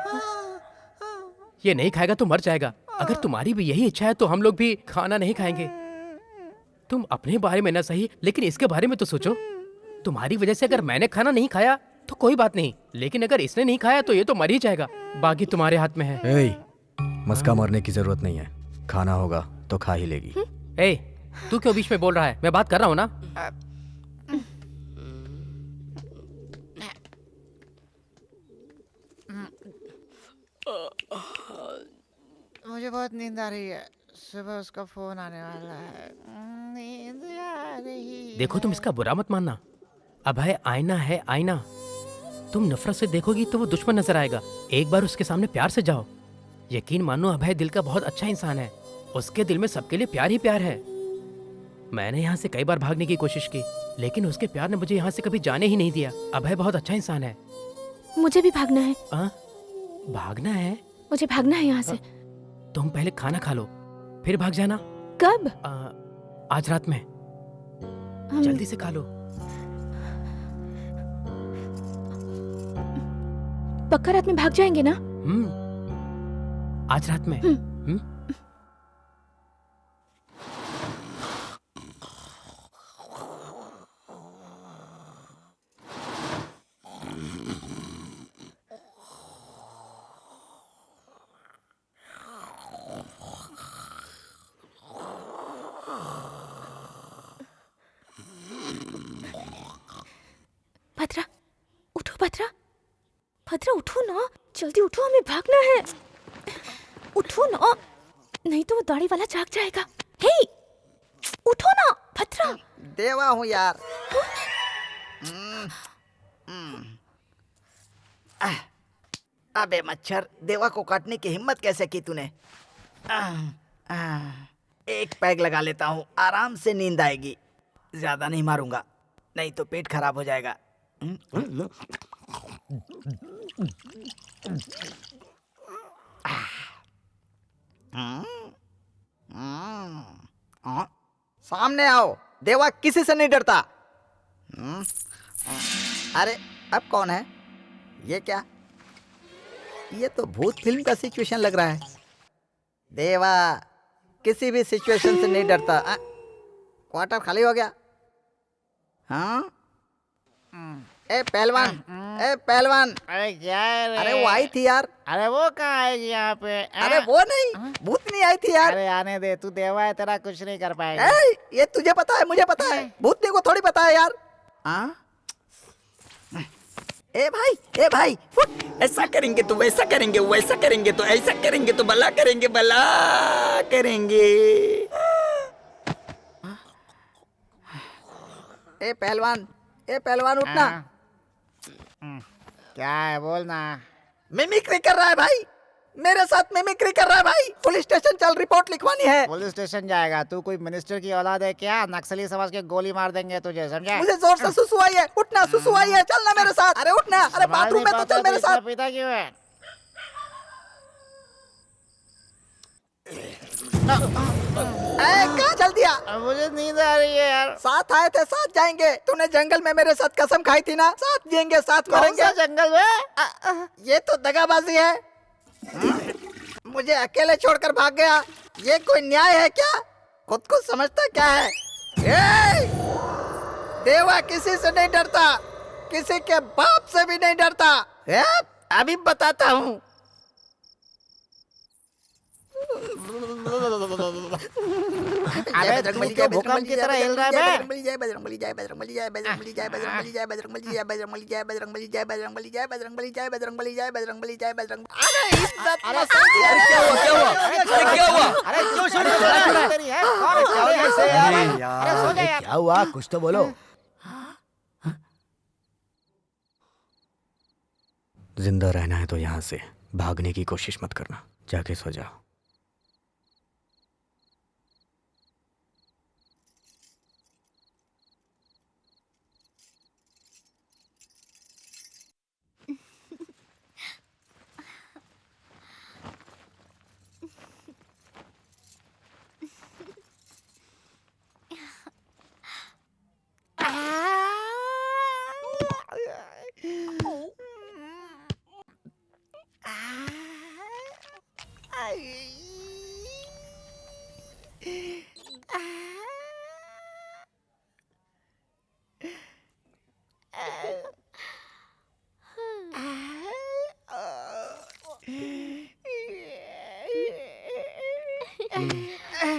ये नहीं खाएगा तो मर जाएगा। अगर तुम्हारी भी यही इच्छा है तो हम लोग भी खाना नहीं खाएंगे। तुम अपने बारे में ना सही, लेकिन इसके बारे में तो सोचो। तुम्हारी वजह से अगर मैंने खाना नहीं खाया तो कोई बात नहीं, लेकिन अगर इसने नहीं खाया तो ये तो मर ही जाएगा। बाकी तुम्हारे हाथ में है। मस्का मारने की जरूरत नहीं है, खाना होगा तो खा ही लेगी। तू क्यों बीच में बोल रहा है? मैं बात कर रहा हूँ ना। मुझे बहुत नींद आ रही है, सुबह उसका फोन आने वाला है। नींद आ रही है। देखो तुम इसका बुरा मत मानना। अभय आईना है, आईना। तुम नफरत से देखोगी तो वो दुश्मन नजर आएगा। एक बार उसके सामने प्यार से जाओ, यकीन मानो अभय दिल का बहुत अच्छा इंसान है। उसके दिल में सबके लिए प्यार ही प्यार है। मैंने यहाँ से कई बार भागने की कोशिश की, लेकिन उसके प्यार ने मुझे यहाँ से कभी जाने ही नहीं दिया। अभय बहुत अच्छा इंसान है। मुझे भी भागना है। भागना है? मुझे भागना है यहाँ से। तुम पहले खाना खा लो, फिर भाग जाना। कब? आज रात में। जल्दी से खा लो। पक्का रात में भाग जाएंगे ना? आज रात में। भद्रा, उठो भद्रा। भद्रा उठो ना, जल्दी उठो, हमें भागना है। उठो ना, नहीं तो वो दाढ़ी वाला जाग जाएगा। हे, उठो ना भद्रा। देवा हूँ यार। अबे मच्छर, देवा को काटने की हिम्मत कैसे की तूने? एक पैग लगा लेता हूँ, आराम से नींद आएगी। ज्यादा नहीं मारूंगा, नहीं तो पेट खराब हो जाएगा। सामने आओ, देवा किसी से नहीं डरता। अरे अब कौन है? ये क्या? ये तो भूत फिल्म का सिचुएशन लग रहा है। देवा किसी भी सिचुएशन से नहीं डरता। क्वार्टर खाली हो गया। हाँ ए पहलवान, ए पहलवान। अरे क्या है रे? अरे वो आई थी यार। अरे वो कहाँ आएगी यहाँ पे? अरे वो नहीं, भूतनी आई थी यार। अरे आने दे, तू देवा है, तेरा कुछ नहीं कर पाएगा। ये तुझे पता है, मुझे पता है, भूतनी को थोड़ी पता है यार। ए भाई ऐसा करेंगे तो वैसा करेंगे, वैसा करेंगे तो ऐसा करेंगे, तो भला करेंगे, भला करेंगे। ए पहलवान उठना। क्या है बोलना? मिमिक्री कर रहा है भाई। मेरे साथ मिमिक्री कर रहा है भाई। पुलिस स्टेशन चल, रिपोर्ट लिखवानी है। पुलिस स्टेशन जाएगा? तू कोई मिनिस्टर की औलाद है क्या? नक्सली समझ के गोली मार देंगे तुझे, समझा? मुझे जोर से सुसु आई है। उठना, सुसु आई है, चलना मेरे साथ। अरे उठना, अरे बाथरूम में तो चल मेरे साथ। पीता क्यों है? कहाँ चल दिया? मुझे नींद आ रही है यार। साथ आए थे, साथ जाएंगे। तूने जंगल में मेरे साथ कसम खाई थी ना, साथ जिएंगे साथ मरेंगे। जंगल में? ये तो दगाबाजी है। मुझे अकेले छोड़कर भाग गया, ये कोई न्याय है क्या? खुद को समझता क्या है? देवा किसी से नहीं डरता, किसी के बाप से भी नहीं डरता। अभी बताता हूँ। अबे तू क्यों भूकंप की तरह हिल रहा है? बजरंगबली जय, बजरंगबली जय, बजरंगबली जय, बजरंगबली जय, बजरंगबली जय, बजरंगबली जय, बजरंगबली जय, बजरंगबली जय, बजरंगबली जय, बजरंगबली जय, बजरंगबली जय, बजरंगली जय, बजरंग। अरे इज्जत, अरे क्या हुआ, क्या हुआ, अरे क्या हुआ? अरे क्यों शोर तेरी है? कौन है ऐसे यार? अरे सो जा यार। क्या हुआ, कुछ तो बोलो। जिंदा रहना है तो यहाँ से भागने की कोशिश मत करना, जाके सो जाओ।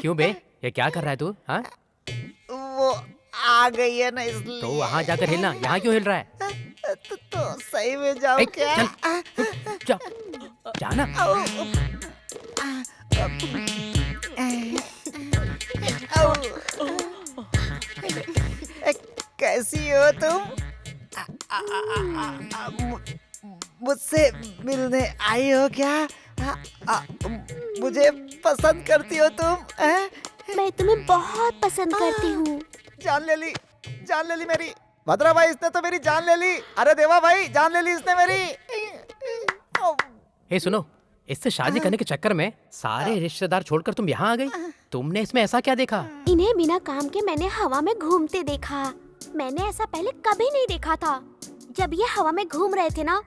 क्यों बे, ये क्या कर रहा है तू? हाँ, वो आ गई है ना इसलिए। तो वहाँ जाकर हिलना, यहाँ क्यों हिल रहा है? तो सही में जाओ क्या? जा, जाना। कैसी हो तुम? मुझसे मिलने आई हो क्या? मुझे पसंद करती हो तुम? मैं तुम्हें बहुत पसंद करती हूँ। जान ले ली, जान ले ली मेरी। भद्रा भाई, इसने तो मेरी जान ले ली। अरे देवा भाई, जान ले ली इसने मेरी। हे सुनो, इससे शादी करने के चक्कर में सारे रिश्तेदार छोड़कर तुम यहाँ आ गई। तुमने इसमें ऐसा क्या देखा? इन्हें बिना काम के मैंने हवा में घूमते देखा। मैंने ऐसा पहले कभी नहीं देखा था। जब ये हवा में घूम रहे थे ना,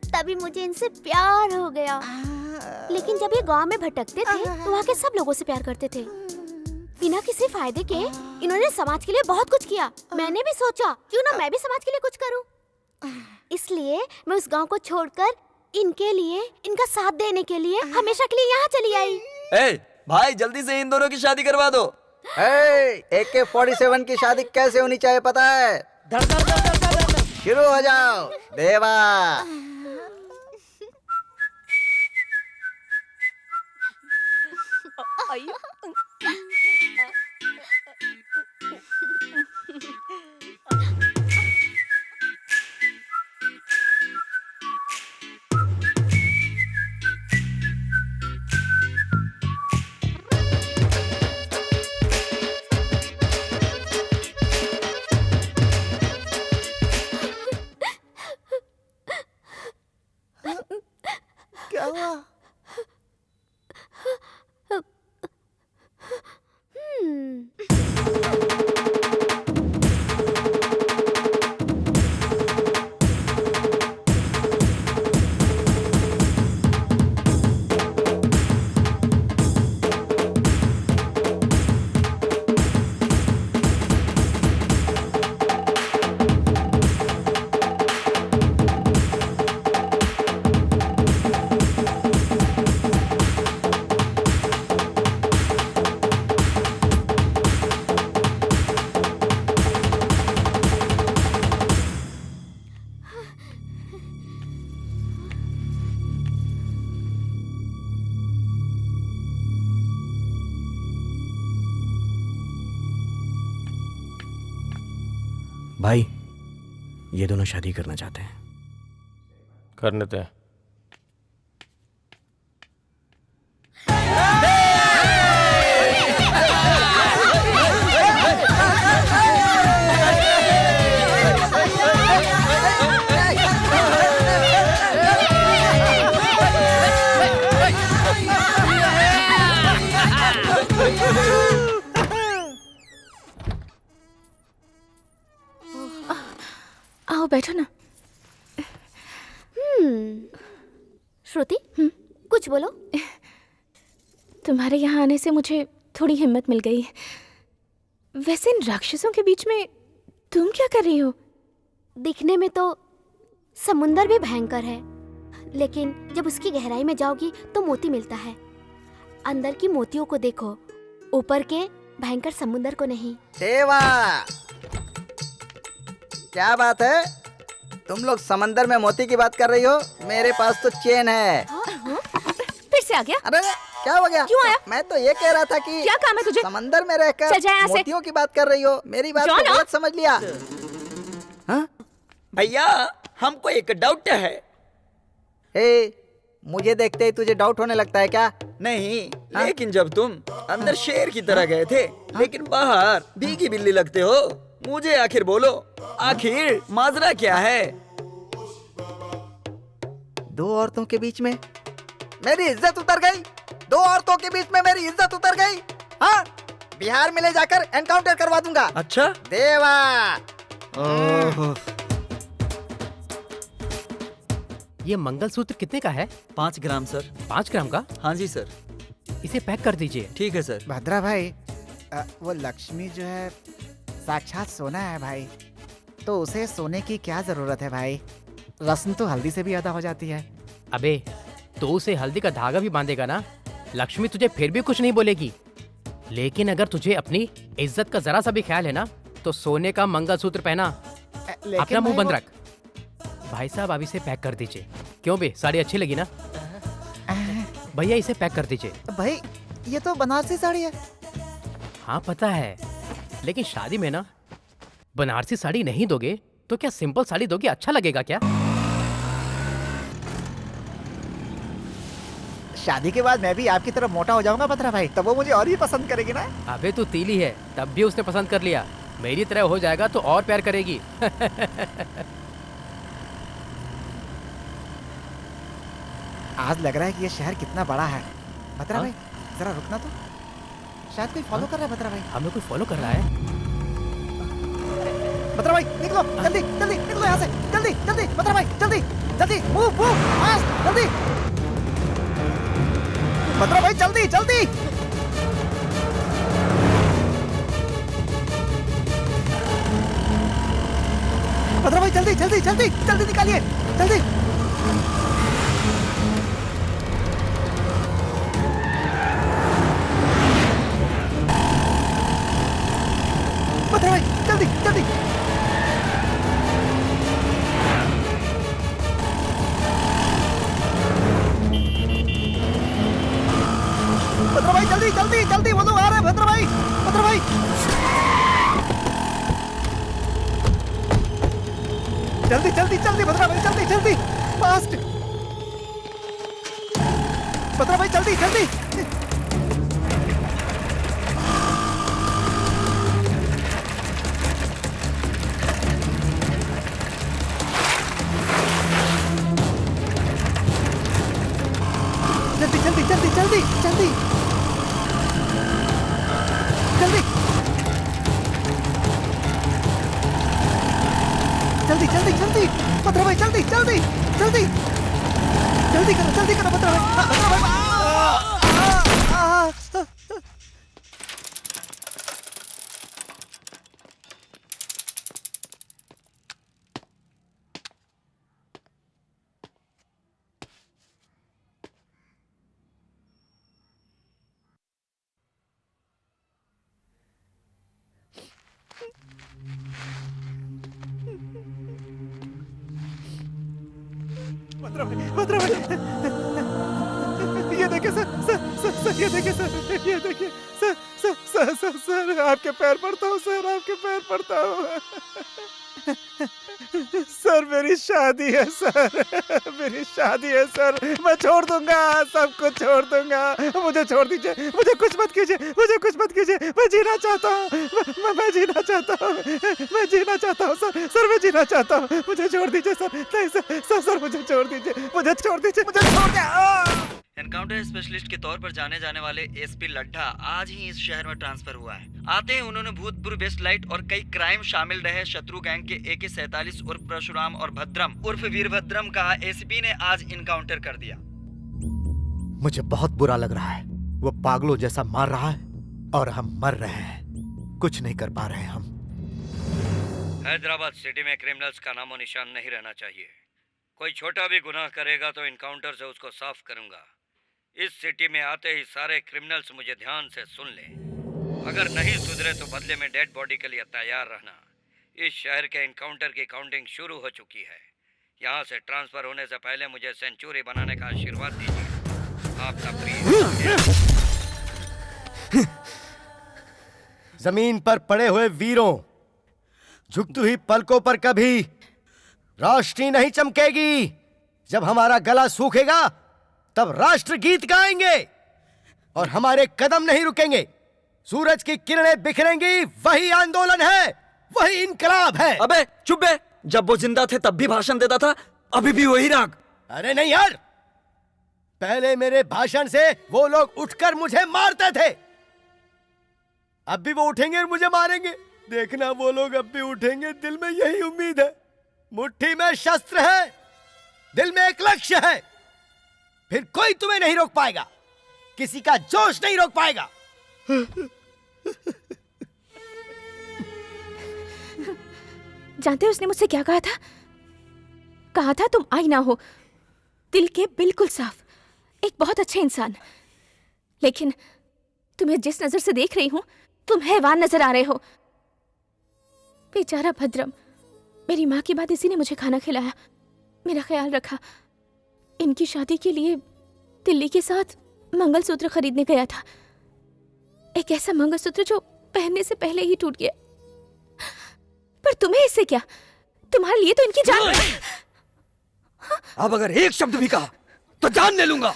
तभी मुझे इनसे प्यार हो गया। लेकिन जब ये गांव में भटकते थे तो वहाँ के सब लोगों से प्यार करते थे। बिना किसी फायदे के इन्होंने समाज के लिए बहुत कुछ किया। मैंने भी सोचा क्यों ना मैं भी समाज के लिए कुछ करूं। इसलिए मैं उस गांव को छोड़कर इनके लिए, इनका साथ देने के लिए हमेशा के लिए यहाँ चली आई। भाई जल्दी से इन दोनों की शादी करवा दो। AK-47 की शादी कैसे होनी चाहिए पता है? शुरू हो जाओ देवा। क्या हुआ? भाई, ये दोनों शादी करना चाहते हैं। करने दे। आओ बैठो ना। श्रुति, कुछ बोलो। तुम्हारे यहाँ आने से मुझे थोड़ी हिम्मत मिल गई। वैसे इन राक्षसों के बीच में तुम क्या कर रही हो? दिखने में तो समुंदर भी भयंकर है, लेकिन जब उसकी गहराई में जाओगी तो मोती मिलता है। अंदर की मोतियों को देखो, ऊपर के भयंकर समुंदर को नहीं। देवा, क्या बात है? तुम लोग समंदर में मोती की बात कर रही हो? मेरे पास तो चेन है। फिर से आ गया? अरे क्या हो गया? क्यों आया? मैं तो ये कह रहा था कि क्या काम है तुझे? समंदर में रहकर चल जा यहाँ से। मोतियों की बात कर रही हो। मेरी बात को गलत समझ लिया। भैया, हमको एक डाउट है। मुझे देखते ही तुझे डाउट होने लगता है क्या? नहीं, लेकिन जब तुम अंदर शेर की तरह गए थे, लेकिन बाहर भीगी बिल्ली लगते हो, मुझे आखिर बोलो, आखिर माजरा क्या है? दो औरतों के बीच में मेरी इज्जत उतर गई। दो औरतों के बीच में मेरी इज्जत उतर गई। हाँ, बिहार में ले जाकर एनकाउंटर करवा दूंगा। अच्छा देवा। ये मंगलसूत्र कितने का है? 5 ग्राम सर। 5 ग्राम का? हाँ जी सर। इसे पैक कर दीजिए। ठीक है सर। भद्रा भाई, वो लक्ष्मी जो है साक्षात सोना है भाई, तो उसे सोने की क्या जरूरत है भाई? रस्म तो हल्दी से भी ज्यादा हो जाती है। अबे, तो उसे हल्दी का धागा भी बांधेगा ना। लक्ष्मी तुझे फिर भी कुछ नहीं बोलेगी, लेकिन अगर तुझे अपनी इज्जत का जरा सा भी ख्याल है ना, तो सोने का मंगलसूत्र पहना। अपना मुंह बंद रख। भाई साहब, अब इसे पैक कर दीजिए। क्यों बे, साड़ी अच्छी लगी ना? भैया, इसे पैक कर दीजिए। भाई, ये तो बनारसी साड़ी है। हाँ पता है, लेकिन शादी में ना बनारसी साड़ी नहीं दोगे तो क्या सिंपल साड़ी दोगे? अच्छा लगेगा क्या? शादी के बाद मैं भी आपकी तरफ मोटा हो जाऊंगा भद्रा भाई, तब वो मुझे और भी पसंद करेगी ना। अबे तू तीली है, तब भी उसने पसंद कर लिया। मेरी तरह हो जाएगा तो और प्यार करेगी। आज लग रहा है कि ये शहर कितना बड़ा है। भद्रा भाई, जरा रुकना तो। शायद कोई फॉलो कर रहा है भद्रा भाई। हमें कोई फॉलो कर रहा है? भद्रा भाई, निकलो जल्दी जल्दी, निकलो यहाँ से जल्दी जल्दी। भद्रा भाई, जल्दी जल्दी, मूव मूव फास्ट, जल्दी। भद्रा भाई, जल्दी जल्दी। भद्रा भाई, जल्दी जल्दी जल्दी जल्दी निकालिए, जल्दी। भद्रा भाई, जल्दी जल्दी। भद्रा भाई, जल्दी जल्दी जल्दी, वो लोग आ रहे हैं। भद्रा भाई, भद्रा भाई, जल्दी जल्दी जल्दी। भद्रा भाई, जल्दी जल्दी, फास्ट। भद्रा भाई, जल्दी जल्दी। जल्दी जल्दी जल्दी जल्दी जल्दी जल्दी जल्दी जल्दी जल्दी। भद्रा भाई, जल्दी जल्दी जल्दी जल्दी करो, जल्दी करो भद्रा भाई। भद्रा भाई, भद्रा भाई, ये देखिए सर, ये देखिए सर, ये देखिए सर, सर आपके पैर पड़ता हूँ सर, आपके पैर पड़ता हूँ सर। मेरी शादी है सर, मेरी शादी है सर। मैं छोड़ दूंगा, सब कुछ छोड़ दूंगा। मुझे छोड़ दीजिए, मुझे कुछ मत कीजिए, मुझे कुछ मत कीजिए। मैं जीना चाहता हूँ, मैं जीना चाहता हूँ, मैं जीना चाहता हूँ सर, सर मैं जीना चाहता हूँ। मुझे छोड़ दीजिए सर, नहीं सर, सर मुझे छोड़ दीजिए, मुझे छोड़ दीजिए, मुझे छोड़ दीजिए। एनकाउंटर एनकाउंटर स्पेशलिस्ट के तौर पर जाने जाने वाले एसपी लड्ढा आज ही इस शहर में ट्रांसफर हुआ है। आते ही उन्होंने भूतपूर्व वेस्ट लाइट और कई क्राइम शामिल रहे शत्रु गैंग के AK-47 उर्फ परशुराम और भद्रम उर्फ वीरभद्रम का एसपी ने आज इनकाउंटर कर दिया। मुझे बहुत बुरा लग रहा है। वो पागलों जैसा मार रहा है और हम मर रहे हैं, कुछ नहीं कर पा रहे हम। हैदराबाद सिटी में क्रिमिनल्स का नामो निशान नहीं रहना चाहिए। कोई छोटा भी गुनाह करेगा तो इनकाउंटर से उसको साफ करूंगा। इस सिटी में आते ही सारे क्रिमिनल्स मुझे ध्यान से सुन लें। अगर नहीं सुधरे तो बदले में डेड बॉडी के लिए तैयार रहना। इस शहर के इनकाउंटर की काउंटिंग शुरू हो चुकी है। यहाँ से ट्रांसफर होने से पहले मुझे सेंचुरी बनाने का आशीर्वाद दीजिए। आपका प्रिय। जमीन पर पड़े हुए वीरों, झुकती हुई पलकों पर कभी रोशनी नहीं चमकेगी। जब हमारा गला सूखेगा तब राष्ट्र गीत गाएंगे और हमारे कदम नहीं रुकेंगे। सूरज की किरणें बिखरेंगी, वही आंदोलन है, वही इनकलाब है। अबे चुप बे, जब वो जिंदा थे तब भी भाषण देता था, अभी भी वही राग। अरे नहीं यार, पहले मेरे भाषण से वो लोग उठकर मुझे मारते थे, अब भी वो उठेंगे और मुझे मारेंगे। देखना वो लोग अब भी उठेंगे, दिल में यही उम्मीद है। मुट्ठी में शस्त्र है, दिल में एक लक्ष्य है। फिर कोई तुम्हें नहीं रोक पाएगा, किसी का जोश नहीं रोक पाएगा। जानते हो उसने मुझसे क्या कहा था? कहा था तुम आईना हो, दिल के बिल्कुल साफ, एक बहुत अच्छे इंसान। लेकिन तुम्हें जिस नजर से देख रही हूं, तुम हैवान नजर आ रहे हो। बेचारा भद्रम, मेरी माँ की बात इसी ने मुझे खाना खिलाया, मेरा ख्याल रखा। इनकी शादी के लिए दिल्ली के साथ मंगलसूत्र खरीदने गया था। एक ऐसा मंगलसूत्र जो पहनने से पहले ही टूट गया। पर तुम्हें इससे क्या? तुम्हारे लिए तो इनकी जान। अब अगर एक शब्द भी कहा तो जान ले लूंगा।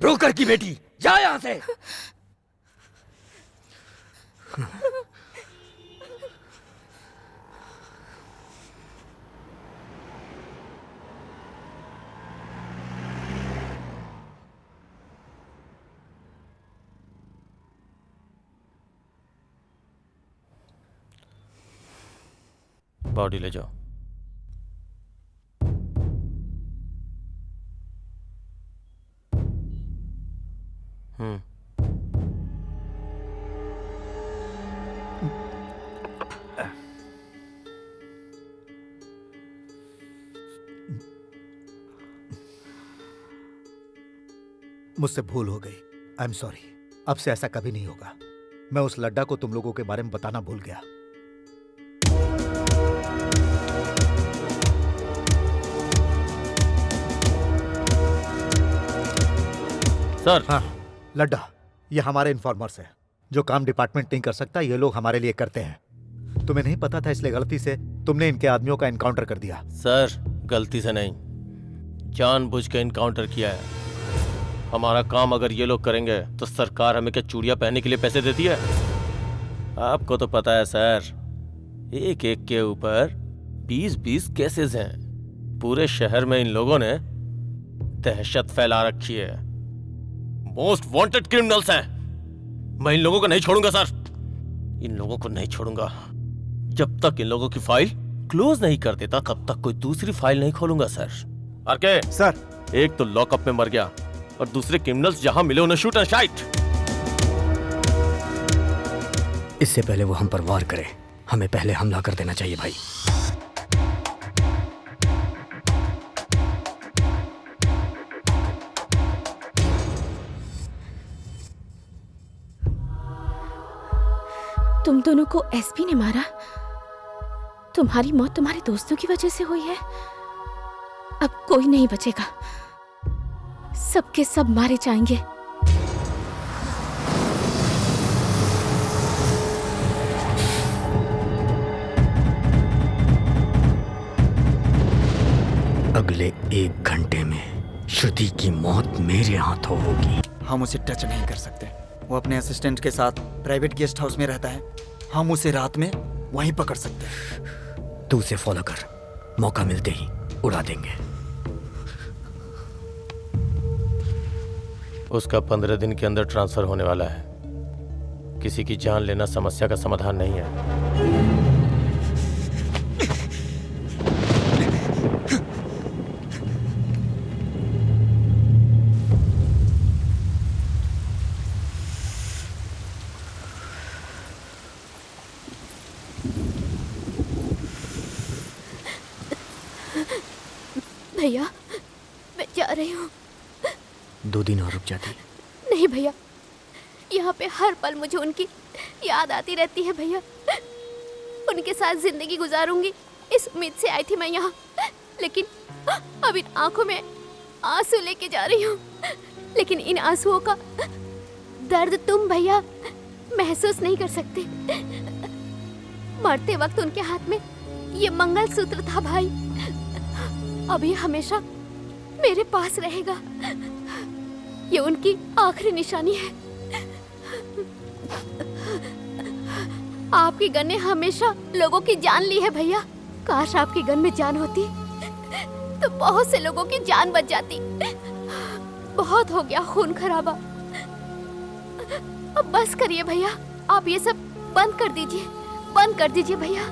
ब्रोकर की बेटी, जा यहां से। बॉडी ले जाओ। मुझसे भूल हो गई, आई एम सॉरी। अब से ऐसा कभी नहीं होगा। मैं उस लड्डा को तुम लोगों के बारे में बताना भूल गया। सर। हाँ लड्डा, ये हमारे इन्फॉर्मर्स हैं। जो काम डिपार्टमेंट नहीं कर सकता ये लोग हमारे लिए करते हैं। तुम्हें नहीं पता था, इसलिए गलती से तुमने इनके आदमियों का एनकाउंटर कर दिया। सर गलती से नहीं, जानबूझ के एनकाउंटर किया है। हमारा काम अगर ये लोग करेंगे तो सरकार हमें क्या चूड़ियां पहनने के लिए पैसे देती है? आपको तो पता है सर, एक एक के ऊपर 20-20 केसेस हैं। पूरे शहर में इन लोगों ने दहशत फैला रखी है। मोस्ट वांटेड क्रिमिनल्स हैं। मैं इन लोगों को नहीं छोड़ूंगा सर, इन लोगों को नहीं छोड़ूंगा। जब तक इन लोगों की फाइल क्लोज नहीं कर देता तब तक कोई दूसरी फाइल नहीं खोलूंगा सर। आरके सर, एक तो लॉकअप में मर गया और दूसरे क्रिमिनल्स जहां मिले उन्हें शूट एंड शाइट। इससे पहले वो हम पर वार करे, हमें पहले हमला कर देना चाहिए भाई। तुम दोनों को एसपी ने मारा? तुम्हारी मौत तुम्हारे दोस्तों की वजह से हुई है? अब कोई नहीं बचेगा, सबके सब मारे जाएंगे। अगले 1 घंटे में श्रुति की मौत मेरे हाथों होगी। हम उसे टच नहीं कर सकते। वो अपने असिस्टेंट के साथ प्राइवेट गेस्ट हाउस में रहता है। हम उसे रात में वहीं पकड़ सकते हैं। तू उसे फॉलो कर, मौका मिलते ही उड़ा देंगे। उसका 15 दिन के अंदर ट्रांसफर होने वाला है। किसी की जान लेना समस्या का समाधान नहीं है। भैया मैं जा रही हूँ। 2 दिन और रुक जाती। नहीं भैया, यहाँ पे हर पल मुझे उनकी याद आती रहती है भैया। उनके साथ जिंदगी गुजारूंगी इस उम्मीद से आई थी मैं यहाँ, लेकिन अब इन आंखों में आंसू लेके जा रही हूँ। लेकिन इन आंसुओं का दर्द तुम भैया महसूस नहीं कर सकते। मरते वक्त उनके हाथ में ये मंगलसूत्र था भाई, अब ये हमेशा मेरे पास रहेगा। ये उनकी आखिरी निशानी है। आपकी गन ने हमेशा लोगों की जान ली है भैया। काश आपकी गन में जान होती तो बहुत से लोगों की जान बच जाती। बहुत हो गया खून खराबा, अब बस करिए भैया। आप ये सब बंद कर दीजिए, बंद कर दीजिए भैया।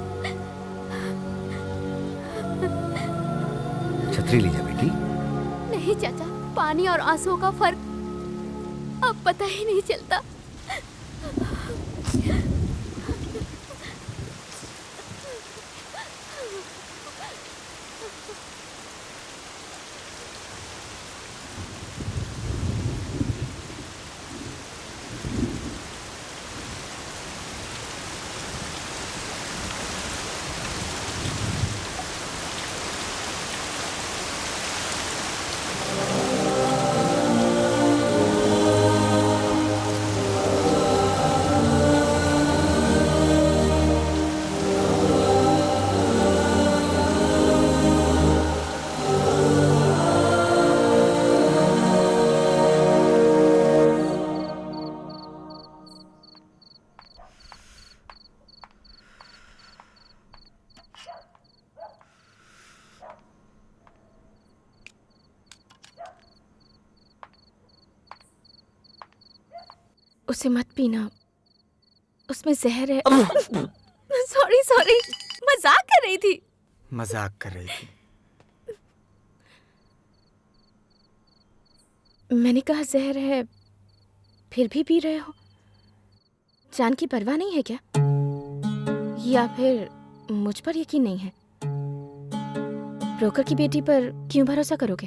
छतरी लीजिए बेटी। नहीं चाचा, पानी और आंसुओं का फर्क अब पता ही नहीं चलता। उसे मत पीना, उसमें जहर है। सॉरी सॉरी, मजाक कर रही थी। मजाक कर रही थी। मैंने कहा जहर है, फिर भी पी रहे हो। जान की परवाह नहीं है क्या? या फिर मुझ पर यकीन नहीं है? ब्रोकर की बेटी पर क्यों भरोसा करोगे?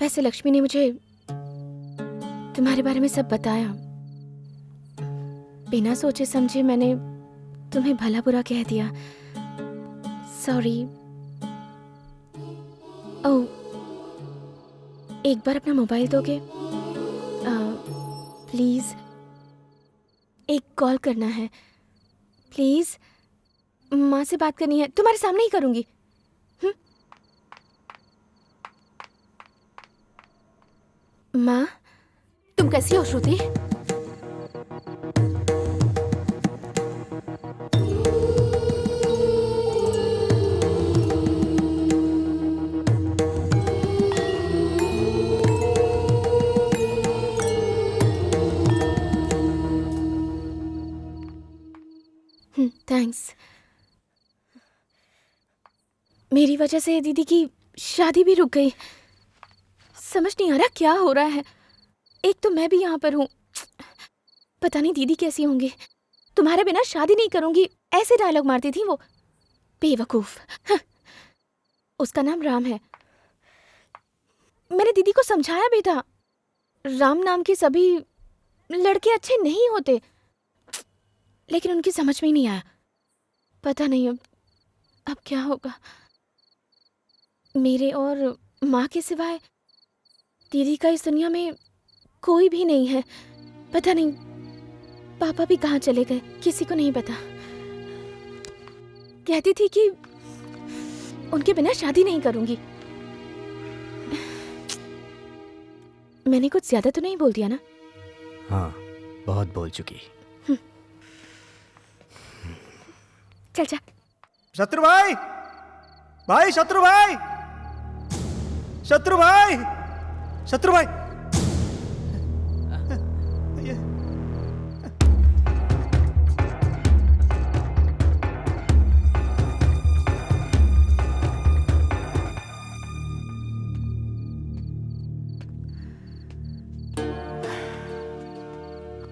वैसे लक्ष्मी ने मुझे तुम्हारे बारे में सब बताया। बिना सोचे समझे मैंने तुम्हें भला बुरा कह दिया। सॉरी। ओह, एक बार अपना मोबाइल दोगे? प्लीज, एक कॉल करना है प्लीज। माँ से बात करनी है, तुम्हारे सामने ही करूंगी। माँ, तुम कैसी हो श्रुति? थैंक्स। मेरी वजह से दीदी की शादी भी रुक गई। समझ नहीं आ रहा क्या हो रहा है। एक तो मैं भी यहाँ पर हूँ, पता नहीं दीदी कैसी होंगी। तुम्हारे बिना शादी नहीं करूंगी, ऐसे डायलॉग मारती थी वो, बेवकूफ। उसका नाम राम है। मैंने दीदी को समझाया भी था, राम नाम के सभी लड़के अच्छे नहीं होते, लेकिन उनकी समझ में ही नहीं आया। पता नहीं अब क्या होगा। मेरे और माँ के सिवाय दीदी का इस दुनिया में कोई भी नहीं है। पता नहीं पापा भी कहाँ चले गए, किसी को नहीं पता। कहती थी कि उनके बिना शादी नहीं करूंगी। मैंने कुछ ज्यादा तो नहीं बोल दिया ना? हाँ, बहुत बोल चुकी। चल जा। शत्रु भाई, भाई शत्रु भाई, शत्रु भाई, शत्रु भाई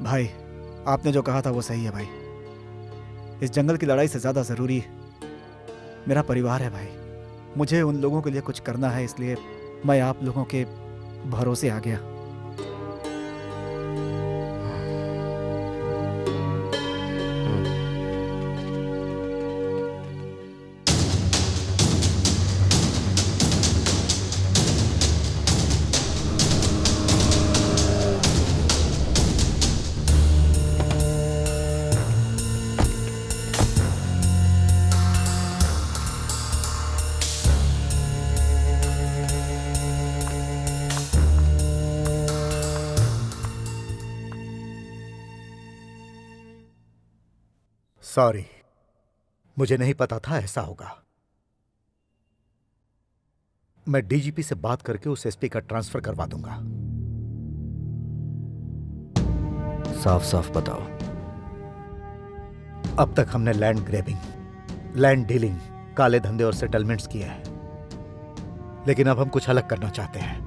भाई, आपने जो कहा था वो सही है भाई। इस जंगल की लड़ाई से ज्यादा जरूरी मेरा परिवार है भाई। मुझे उन लोगों के लिए कुछ करना है, इसलिए मैं आप लोगों के भरोसे आ गया। सॉरी, मुझे नहीं पता था ऐसा होगा। मैं डीजीपी से बात करके उस एसपी का ट्रांसफर करवा दूंगा। साफ साफ बताओ। अब तक हमने लैंड ग्रैबिंग, लैंड डीलिंग, काले धंधे और सेटलमेंट्स किए हैं, लेकिन अब हम कुछ अलग करना चाहते हैं।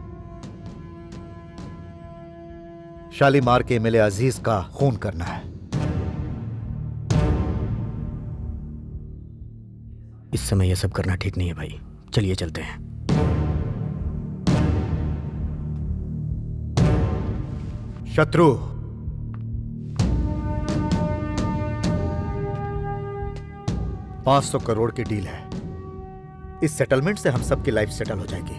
शालीमार के एमएलए अजीज का खून करना है। इस समय यह सब करना ठीक नहीं है भाई, चलिए चलते हैं। शत्रु, $500 करोड़ की डील है। इस सेटलमेंट से हम सबकी लाइफ सेटल हो जाएगी।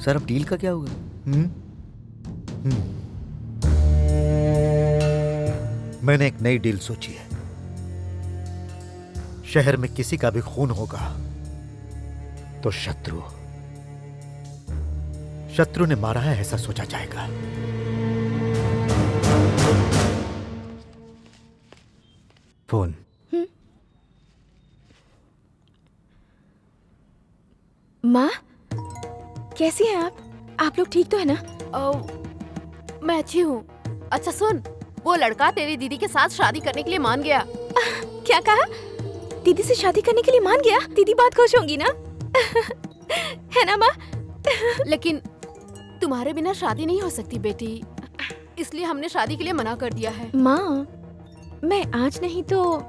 सर, अब डील का क्या होगा? मैंने एक नई डील सोची है। शहर में किसी का भी खून होगा तो शत्रु ने मारा है ऐसा सोचा जाएगा। फोन। माँ, कैसी हैं आप? आप लोग ठीक तो है ना? मैं अच्छी हूँ। अच्छा सुन, वो लड़का तेरी दीदी के साथ शादी करने के लिए मान गया। क्या कहा? दीदी से शादी करने के लिए मान गया? दीदी बहुत खुश होंगी ना? है ना माँ? लेकिन तुम्हारे बिना शादी नहीं हो सकती बेटी, इसलिए हमने शादी के लिए मना कर दिया है। माँ, मैं आज नहीं तो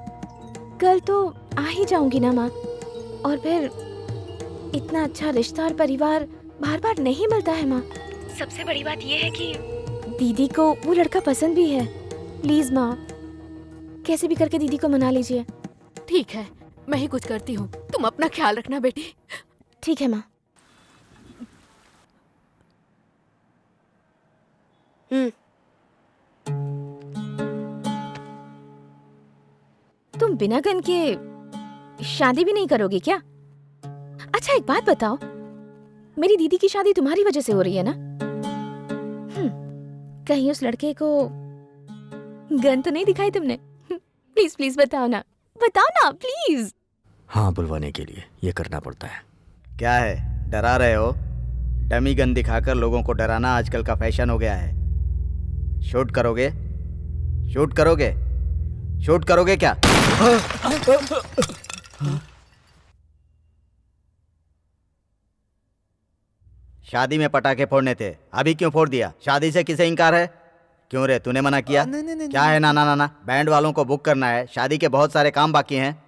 कल तो आ ही जाऊंगी ना माँ। और फिर इतना अच्छा रिश्ता और परिवार बार बार नहीं मिलता है माँ। सबसे बड़ी बात ये है कि दीदी को वो लड़का पसंद भी है। प्लीज माँ, कैसे भी करके दीदी को मना लीजिए। ठीक है, मैं ही कुछ करती हूँ, तुम अपना ख्याल रखना बेटी। ठीक है माँ। तुम बिना गन के शादी भी नहीं करोगे क्या? अच्छा एक बात बताओ, मेरी दीदी की शादी तुम्हारी वजह से हो रही है ना? कहीं उस लड़के को गन तो नहीं दिखाई तुमने? प्लीज प्लीज बताओ ना प्लीज। हाँ, बुलवाने के लिए ये करना पड़ता है। क्या है, डरा रहे हो? डमी गन दिखाकर लोगों को डराना आजकल का फैशन हो गया है। शूट करोगे? शूट करोगे? शूट करोगे क्या? शादी में पटाखे फोड़ने थे, अभी क्यों फोड़ दिया? शादी से किसे इनकार है? क्यों रे, तूने मना किया? क्या है ना ना ना ना, बैंड वालों को बुक करना है, शादी के बहुत सारे काम बाकी हैं।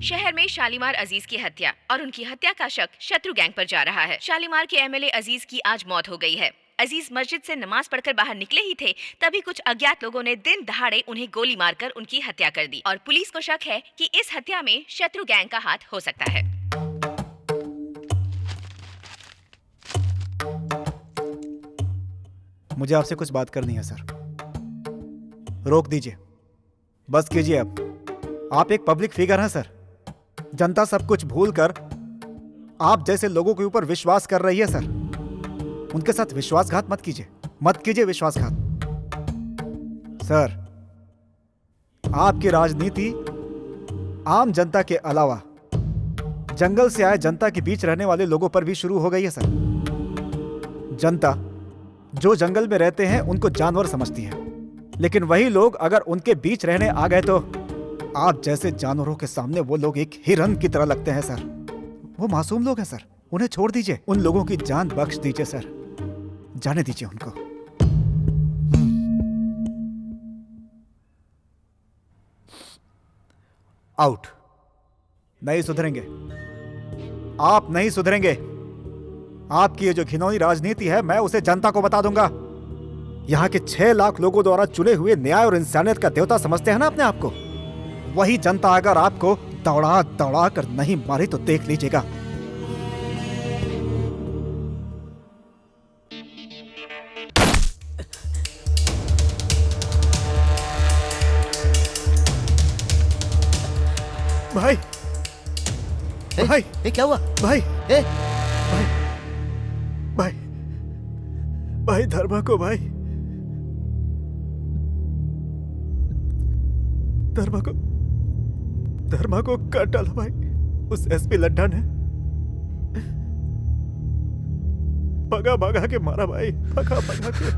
शहर में शालीमार अजीज की हत्या और उनकी हत्या का शक शत्रु गैंग पर जा रहा है। शालीमार के एमएलए अजीज की आज मौत हो गई है। अजीज मस्जिद से नमाज पढ़कर बाहर निकले ही थे, तभी कुछ अज्ञात लोगों ने दिन दहाड़े उन्हें गोली मारकर उनकी हत्या कर दी और पुलिस को शक है कि इस हत्या में शत्रु गैंग का हाथ हो सकता है। मुझे आपसे कुछ बात करनी है सर। रोक दीजिए, बस कीजिए। अब आप एक पब्लिक फिगर हैं सर। जनता सब कुछ भूलकर आप जैसे लोगों के ऊपर विश्वास कर रही है सर। उनके साथ विश्वासघात मत कीजिए, मत कीजिए विश्वासघात। सर, आपकी राजनीति आम जनता के अलावा जंगल से आए जनता के बीच रहने वाले लोगों पर भी शुरू हो गई है सर। जनता जो जंगल में रहते हैं उनको जानवर समझती है, लेकिन वही लोग अगर उनके बीच रहने आ गए तो आप जैसे जानवरों के सामने वो लोग एक हिरन की तरह लगते हैं सर। वो मासूम लोग हैं सर, उन्हें छोड़ दीजिए। उन लोगों की जान बख्श दीजिए सर, जाने दीजिए उनको। आउट। नहीं सुधरेंगे, आप नहीं सुधरेंगे। आपकी ये जो घिनौनी राजनीति है, मैं उसे जनता को बता दूंगा। यहाँ के 6 लाख लोगों द्वारा चुने हुए न्याय और इंसानियत का देवता समझते हैं ना अपने आप को, वही जनता अगर आपको दौड़ा दौड़ा कर नहीं मारी तो देख लीजिएगा। भाई, भाई, क्या हुआ? भाई, भाई, भाई, भाई, धर्मा को, भाई, धर्मा को काट डाला भाई, उस एसपी लड्ढा ने। भगा भगा के मारा भाई, भगा भगा के।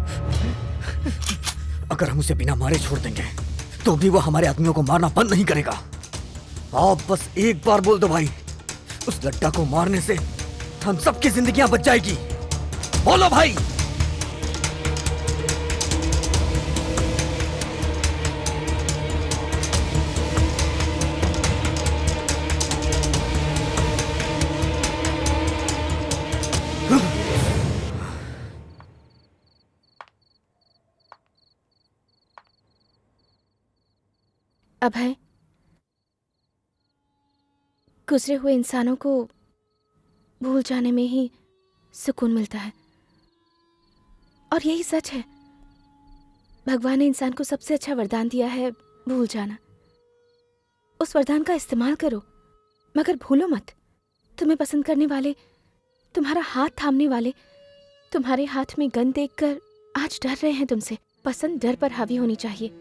अगर हम उसे बिना मारे छोड़ देंगे तो भी वो हमारे आदमियों को मारना बंद नहीं करेगा। आप बस एक बार बोल दो भाई, उस लड्ढा को मारने से हम सबकी जिंदगियां बच जाएगी। बोलो भाई। अभय, गुजरे हुए इंसानों को भूल जाने में ही सुकून मिलता है, और यही सच है। भगवान ने इंसान को सबसे अच्छा वरदान दिया है, भूल जाना। उस वरदान का इस्तेमाल करो, मगर भूलो मत, तुम्हें पसंद करने वाले, तुम्हारा हाथ थामने वाले, तुम्हारे हाथ में गन देखकर आज डर रहे हैं तुमसे। पसंद डर पर हावी होनी चाहिए,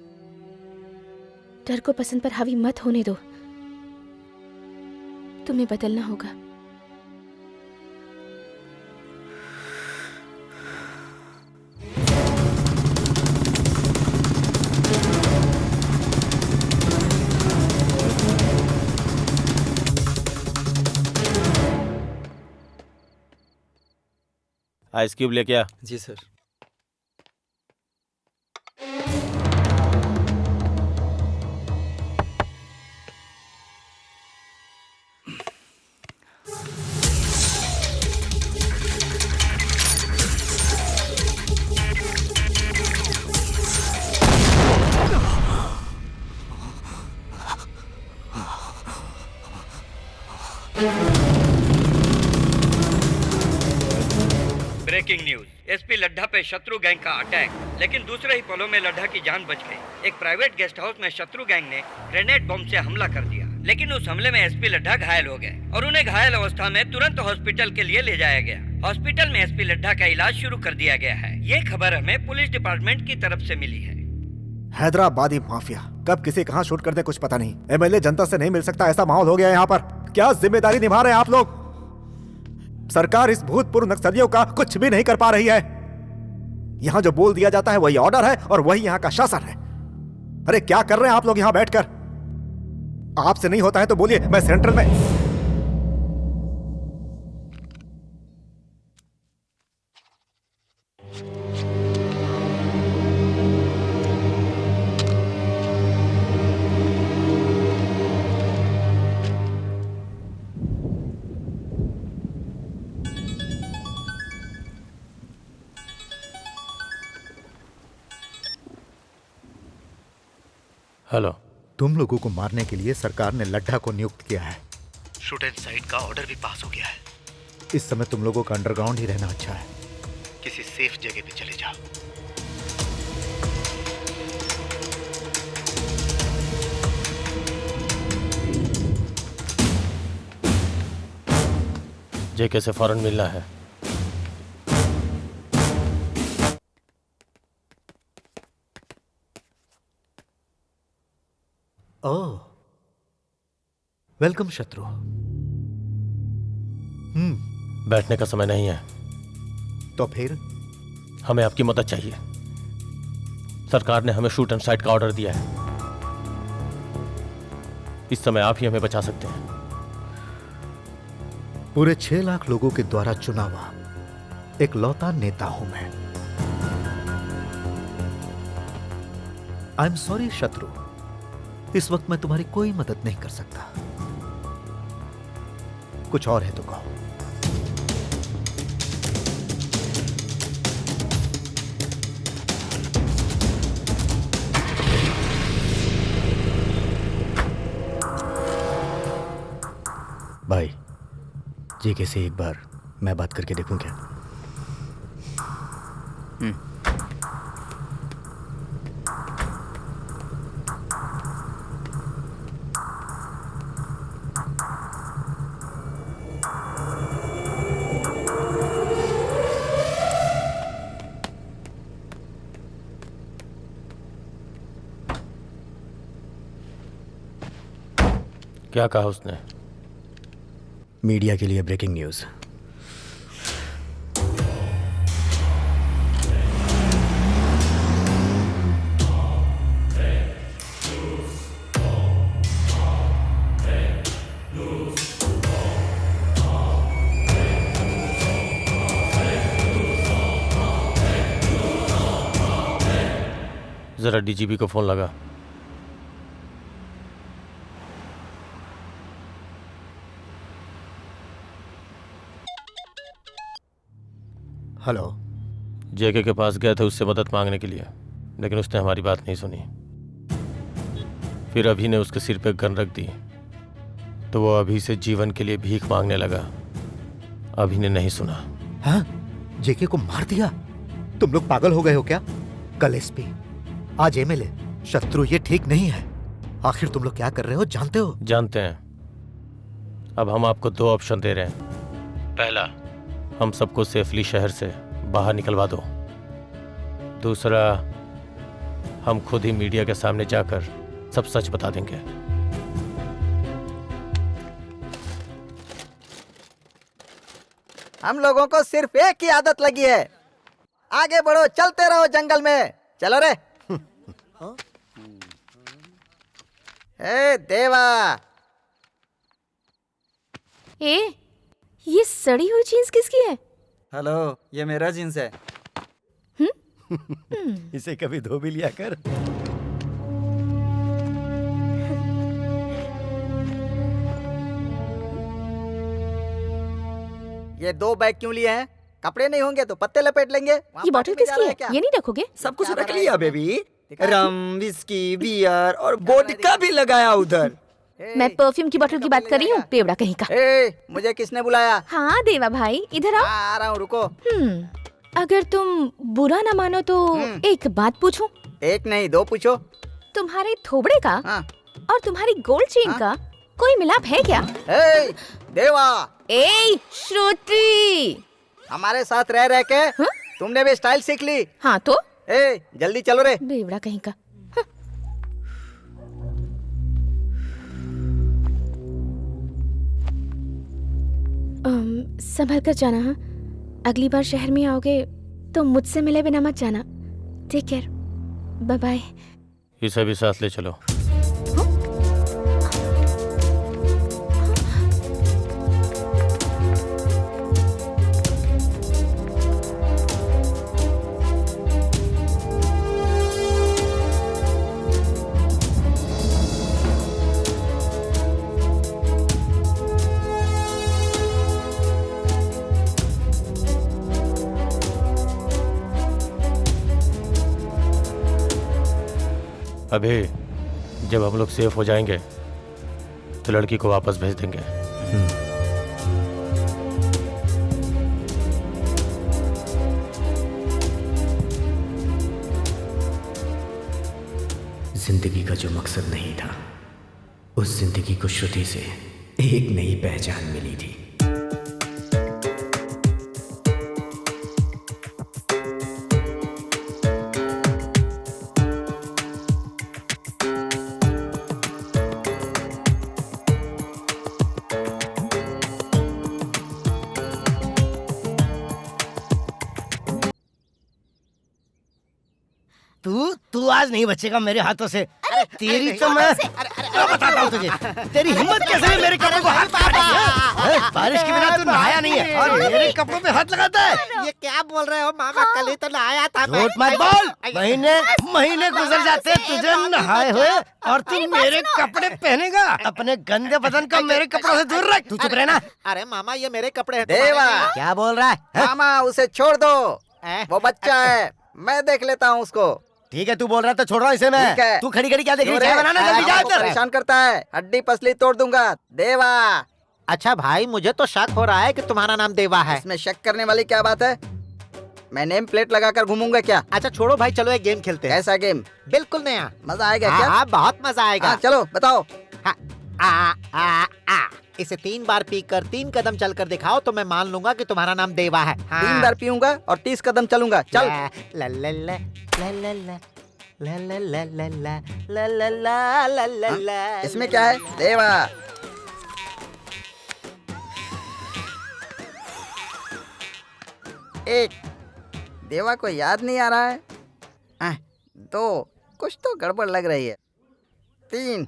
डर को पसंद पर हावी मत होने दो। तुम्हें बदलना होगा। आइस क्यूब लेके आ। जी sir. Breaking news, SP Laddha पे शत्रु गैंग का अटैक, लेकिन दूसरे ही पलों में लड्ढा की जान बच गई। एक प्राइवेट गेस्ट हाउस में शत्रु गैंग ने ग्रेनेड बम से हमला कर दिया, लेकिन उस हमले में एसपी लड्ढा घायल हो गए और उन्हें घायल अवस्था में तुरंत हॉस्पिटल के लिए ले जाया गया। हॉस्पिटल में एसपी लड्ढा का इलाज शुरू कर दिया गया है। ये खबर हमें पुलिस डिपार्टमेंट की तरफ से मिली है। हैदराबादी माफिया कब किसे कहां शूट कर दे कुछ पता नहीं। एमएलए जनता से नहीं मिल सकता, ऐसा माहौल हो गया है यहाँ पर। क्या जिम्मेदारी निभा रहे हैं आप लोग? सरकार इस भूतपूर्व नक्सलियों का कुछ भी नहीं कर पा रही है। यहां जो बोल दिया जाता है वही ऑर्डर है और वही यहां का शासन है। अरे क्या कर रहे हैं आप लोग यहां बैठकर? आपसे नहीं होता है तो बोलिए, मैं सेंट्रल में। हेलो। तुम लोगों को मारने के लिए सरकार ने लड्ढा को नियुक्त किया है। शूट एंड साइट का ऑर्डर भी पास हो गया है। इस समय तुम लोगों का अंडरग्राउंड ही रहना अच्छा है। किसी सेफ जगह पे चले जाओ। जेके से फौरन मिलना है। ओह, वेलकम शत्रु। बैठने का समय नहीं है। तो फिर हमें आपकी मदद चाहिए। सरकार ने हमें शूट एंड साइट का ऑर्डर दिया है। इस समय आप ही हमें बचा सकते हैं। पूरे 6 लाख लोगों के द्वारा चुना हुआ एक लौता नेता हूं मैं। आई एम सॉरी शत्रु, इस वक्त मैं तुम्हारी कोई मदद नहीं कर सकता। कुछ और है तो कहो। भाई, जेके से एक बार मैं बात करके देखूं क्या? क्या कहा उसने? मीडिया के लिए ब्रेकिंग न्यूज़। जरा डीजीपी को फोन लगा। हेलो। जेके के पास गए थे उससे मदद मांगने के लिए, लेकिन उसने हमारी बात नहीं सुनी। फिर अभी ने उसके सिर पे गन रख दी तो वो अभी से जीवन के लिए भीख मांगने लगा। अभी ने नहीं सुना। हाँ? जेके को मार दिया? तुम लोग पागल हो गए हो क्या? कल एसपी, आज एमएलए। शत्रु, ये ठीक नहीं है। आखिर तुम लोग क्या कर रहे हो जानते हो? जानते हैं। अब हम आपको 2 ऑप्शन दे रहे हैं। पहला, हम सबको सेफली शहर से बाहर निकलवा दो। दूसरा, हम खुद ही मीडिया के सामने जाकर सब सच बता देंगे। हम लोगों को सिर्फ एक ही आदत लगी है, आगे बढ़ो, चलते रहो जंगल में। चलो रे। ए देवा। ये सड़ी हुई जीन्स किसकी है? हेलो, ये मेरा जीन्स है। इसे कभी धो भी लिया कर। ये 2 बैग क्यों लिए हैं? कपड़े नहीं होंगे तो पत्ते लपेट लेंगे। ये बॉटल किसकी है? ये नहीं रखोगे? सब कुछ रख लिया बेबी। रम, विस्की, बियर और वोडका भी लगाया उधर। मैं परफ्यूम की बोतल की बात कर रही हूँ, पेवड़ा कहीं का। मुझे किसने बुलाया? हाँ देवा भाई, इधर आओ। आ रहा हूँ, रुको। अगर तुम बुरा ना मानो तो एक बात पूछूं? एक नहीं 2 पूछो। तुम्हारे थोबड़े का और तुम्हारी गोल्ड चेन का कोई मिलाप है क्या? देवा। श्रुति, हमारे साथ रह रह के तुमने भी स्टाइल सीख ली। हाँ तो जल्दी चलो रे। बेवड़ा कहीं का। संभल कर जाना। हाँ, अगली बार शहर में आओगे तो मुझसे मिले बिना मत जाना। Take care, bye bye. इसे भी साथ ले चलो। अभी जब हम लोग सेफ हो जाएंगे तो लड़की को वापस भेज देंगे। जिंदगी का जो मकसद नहीं था, उस जिंदगी को श्रुति से एक नई पहचान मिली थी। तू आज नहीं बचेगा मेरे हाथों से। तेरी तो मैं बताता हूँ तुझे। तेरी हिम्मत कैसे है मेरे कपड़ों को हाथ लगाने की? बारिश के बिना तू नहाया नहीं है और मेरे कपड़ों पे हाथ लगाता है। ये क्या बोल रहे हो मामा? कल ही तो नहाया था मैं। झूठ मत बोल। महीने गुजर जाते तुझे नहाए हुए और तू मेरे कपड़े पहनेगा। अपने गंदे बदन को मेरे कपड़ों से दूर रख। तू चुप रहना। अरे मामा ये मेरे कपड़े हैं। देवा क्या बोल रहा है? मामा उसे छोड़ दो, वो बच्चा है, मैं देख लेता हूँ उसको। ठीक है तू बोल रहा था, छोड़ रहा हूँ इसे मैं। तू खड़ी खड़ी क्या देख रही है? चाय बनाना जल्दी जा। परेशान करता है, हड्डी पसली तोड़ दूंगा। देवा। अच्छा भाई मुझे तो शक हो रहा है कि तुम्हारा नाम देवा है। इसमें शक करने वाली क्या बात है? मैं नेम प्लेट लगाकर घूमूंगा क्या? अच्छा छोड़ो भाई, चलो एक गेम खेलते हैं। ऐसा गेम? बिल्कुल नया। मजा आएगा क्या? हाँ बहुत मजा आएगा। चलो बताओ। इसे 3 बार पीकर 3 कदम चलकर दिखाओ तो मैं मान लूंगा कि तुम्हारा नाम देवा है। 3 बार पीऊंगा और 30 कदम चलूंगा। चल। इसमें क्या है? देवा। एक, देवा को याद नहीं आ रहा है। 2, कुछ तो गड़बड़ लग रही है। 3,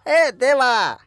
ए देवा।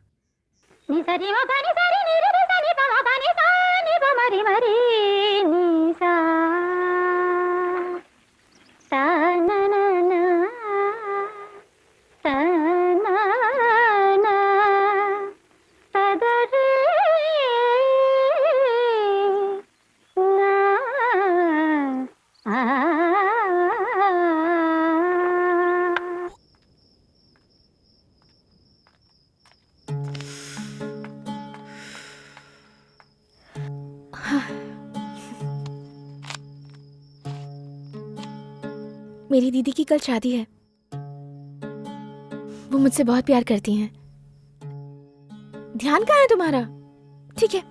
मेरी दीदी की कल शादी है। वो मुझसे बहुत प्यार करती हैं। ध्यान कहाँ है तुम्हारा? ठीक है,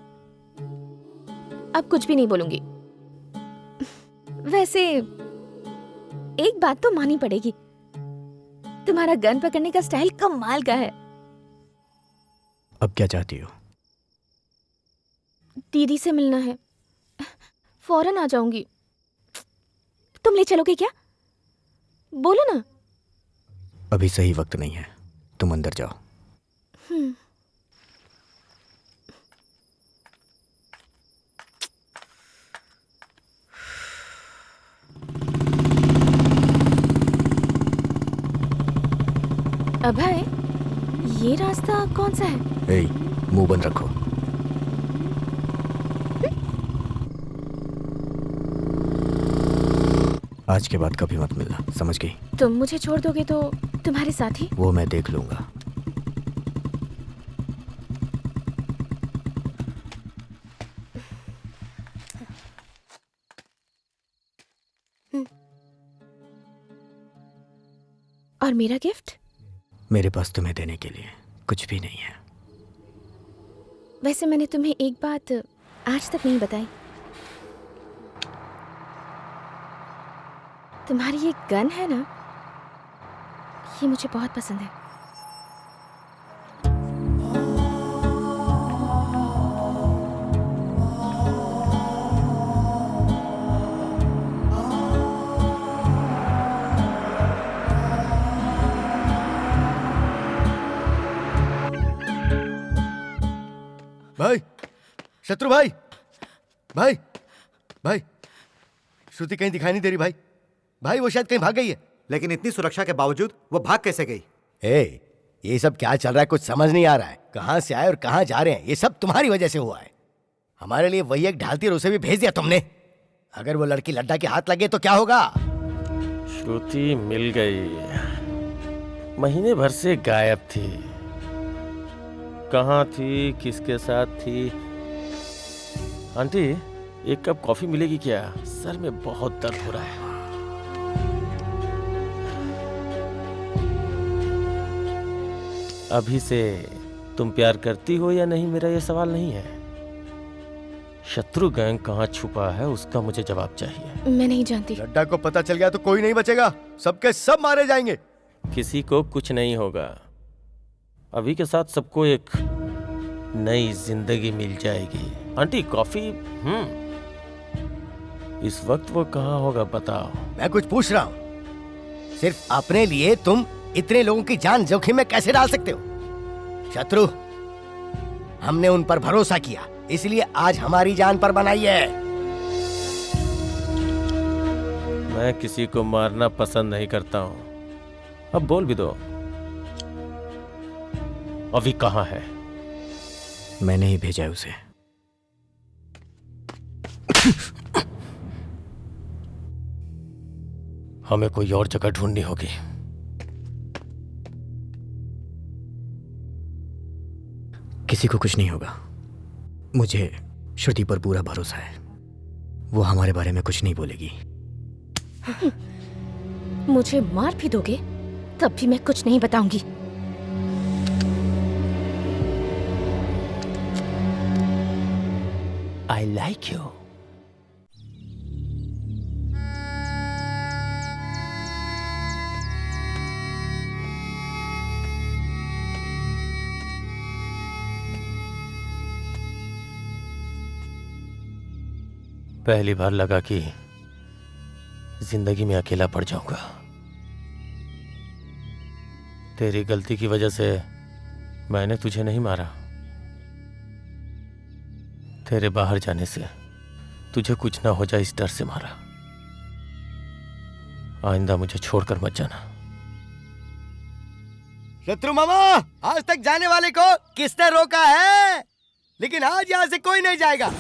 अब कुछ भी नहीं बोलूंगी। वैसे एक बात तो माननी पड़ेगी, तुम्हारा गन पकड़ने का स्टाइल कमाल का है। अब क्या चाहती हो? दीदी से मिलना है, फौरन आ जाऊंगी। तुम ले चलोगे क्या? बोलो ना। अभी सही वक्त नहीं है, तुम अंदर जाओ। अभय, ये रास्ता कौन सा है? ए, मुंह बंद रखो। आज के बाद कभी मत मिलना, समझ गई? तुम मुझे छोड़ दोगे तो तुम्हारे साथी? वो मैं देख लूंगा। और मेरा गिफ्ट? मेरे पास तुम्हें देने के लिए कुछ भी नहीं है। वैसे मैंने तुम्हें एक बात आज तक नहीं बताई। तुम्हारी ये गन है ना, ये मुझे बहुत पसंद है। भाई, शत्रु भाई, भाई, भाई, श्रुति कहीं दिखाई नहीं दे रही भाई। भाई वो शायद कहीं भाग गई है। लेकिन इतनी सुरक्षा के बावजूद वो भाग कैसे गई? ये सब क्या चल रहा है कुछ समझ नहीं आ रहा है। कहां से आए और कहां जा रहे हैं, ये सब तुम्हारी वजह से हुआ है। हमारे लिए वही एक ढालती और उसे भी भेज दिया तुमने। अगर वो लड़की लड्डा के हाथ लगे तो क्या होगा? श्रुति मिल गई। महीने भर से गायब थी। कहाँ थी, किसके साथ थी? आंटी, एक कप कॉफी मिलेगी क्या? सर में बहुत दर्द हो रहा है। अभी से तुम प्यार करती हो या नहीं, मेरा ये सवाल नहीं है। शत्रु गैंग कहाँ छुपा है उसका मुझे जवाब चाहिए। मैं नहीं जानती। लड्डा को पता चल गया तो कोई नहीं बचेगा, सबके सब मारे जाएंगे। किसी को कुछ नहीं होगा। अभी के साथ सबको एक नई जिंदगी मिल जाएगी। Aunty coffee? इस वक्त वो कहाँ होगा बताओ। मैं कुछ पूछ रहा हूँ, सिर्फ अपने लिए तुम इतने लोगों की जान जोखिम में कैसे डाल सकते हो? शत्रु, हमने उन पर भरोसा किया, इसलिए आज हमारी जान पर बनाई है। मैं किसी को मारना पसंद नहीं करता हूँ। अब बोल भी दो, अभी कहाँ है? मैंने ही भेजा है उसे। हमें कोई और जगह ढूंढनी होगी। किसी को कुछ नहीं होगा। मुझे श्रुति पर पूरा भरोसा है। वो हमारे बारे में कुछ नहीं बोलेगी। मुझे मार भी दोगे तब भी मैं कुछ नहीं बताऊंगी। I like you. पहली बार लगा कि जिंदगी में अकेला पड़ जाऊंगा। तेरी गलती की वजह से मैंने तुझे नहीं मारा। तेरे बाहर जाने से तुझे कुछ ना हो जाए इस डर से मारा। आइंदा मुझे छोड़कर मत जाना। शत्रु मामा, आज तक जाने वाले को किसने रोका है? लेकिन आज यहाँ से कोई नहीं जाएगा।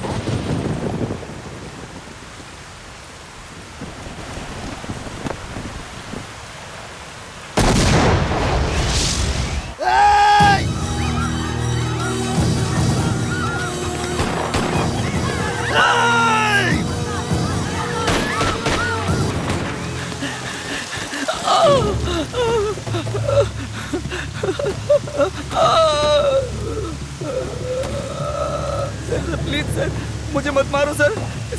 सर प्लीज सर, मुझे मत मारो सर।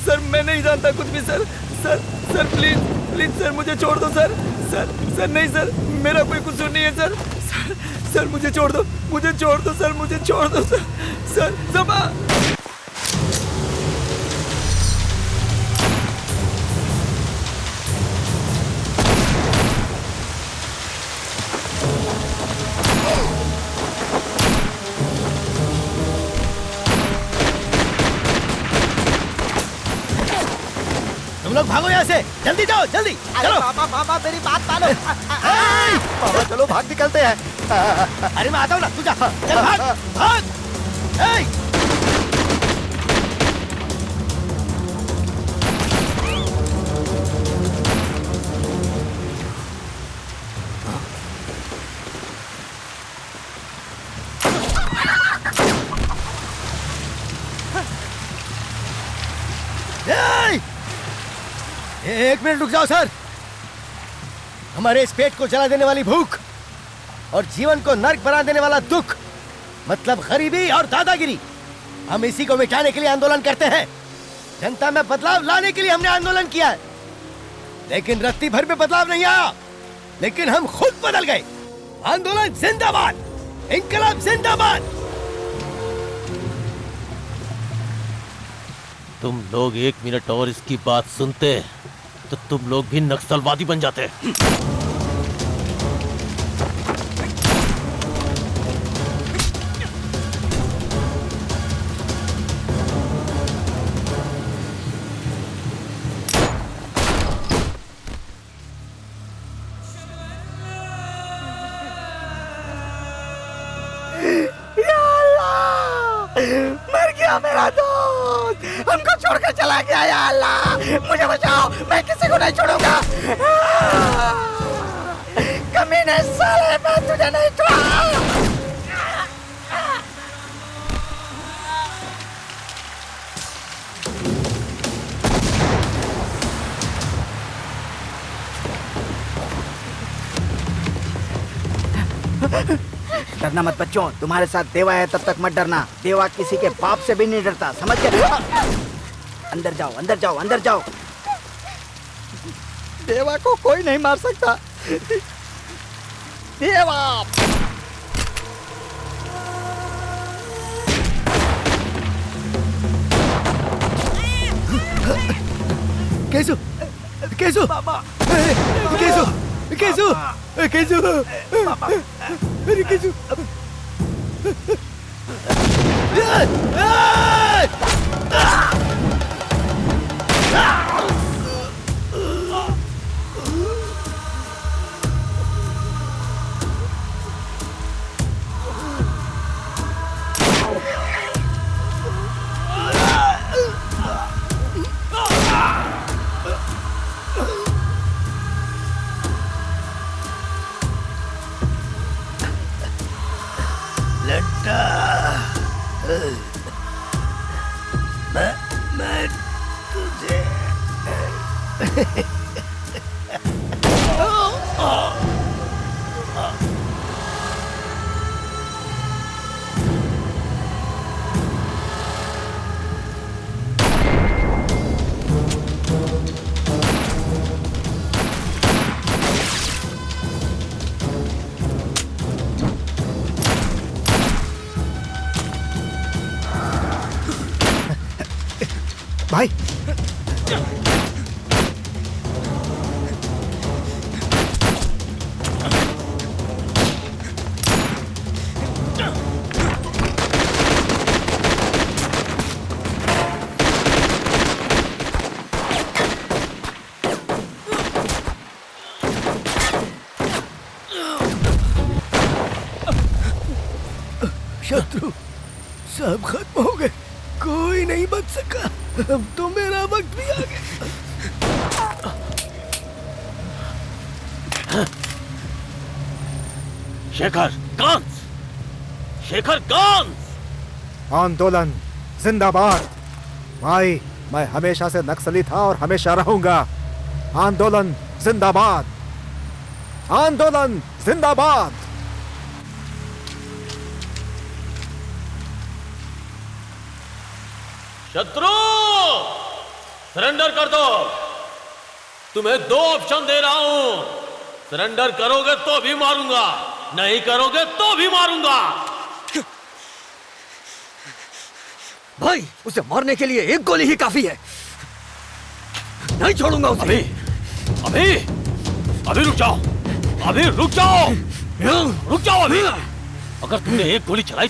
सर मैं नहीं जानता कुछ भी sir. Sir please please sir, मुझे छोड़ दो सर। सर नहीं सर, मेरा कोई कसूर नहीं है सर। सर मुझे छोड़ दो, मुझे छोड़ दो सर, मुझे छोड़ दो सर। सर समा। तुम लोग भागो यहाँ से, जल्दी जाओ, जल्दी चलो। मामा मेरी बात मानो। मामा चलो भाग निकलते हैं। अरे मैं आता हूँ ना, तू जा, चल भाग भाग। एक मिनट रुक जाओ सर। हमारे इस पेट को जला देने वाली भूख और जीवन को नर्क बना देने वाला दुख, मतलब गरीबी और दादागिरी, हम इसी को मिटाने के लिए आंदोलन करते हैं। जनता में बदलाव लाने के लिए हमने आंदोलन किया है, लेकिन रत्ती भर में बदलाव नहीं आया। लेकिन हम खुद बदल गए। आंदोलन जिंदाबाद, इंकलाब जिंदाबाद। तुम लोग 1 मिनट और इसकी बात सुनते तो तुम लोग भी नक्सलवादी बन जाते। मर गया मेरा दोस्त, हमको छोड़कर चला गया। या अल्लाह मुझे बचाओ, मैं किसी को नहीं छोड़ूंगा। कमीने छोड़ूंगा साले, मैं तुझे नहीं छोड़ूंगा। डरना मत बच्चों, तुम्हारे साथ देवा है तब तक मत डरना। देवा किसी के बाप से भी नहीं डरता, समझ गए? अंदर जाओ, अंदर जाओ, अंदर जाओ। देवा को कोई नहीं मार सकता। देवा कैसो कैसो कैसो कैसो कैसो अरे कैसो मैं तुझे भाई शत्रु सब खत्म हो गए, कोई नहीं बच सका। अब तो मेरा वक्त भी आ गया। शेखर गांस, शेखर गांस। आंदोलन जिंदाबाद। भाई मैं हमेशा से नक्सली था और हमेशा रहूंगा। आंदोलन जिंदाबाद, आंदोलन जिंदाबाद। शत्रु सरेंडर कर दो। तुम्हें 2 ऑप्शन दे रहा हूं, सरेंडर करोगे तो भी मारूंगा, नहीं करोगे तो भी मारूंगा। भाई उसे मारने के लिए एक गोली ही काफी है, नहीं छोड़ूंगा उसे। अभी अभी अभी रुक जाओ, अभी रुक जाओ, रुक जाओ अभी। अगर तुमने एक गोली चलाई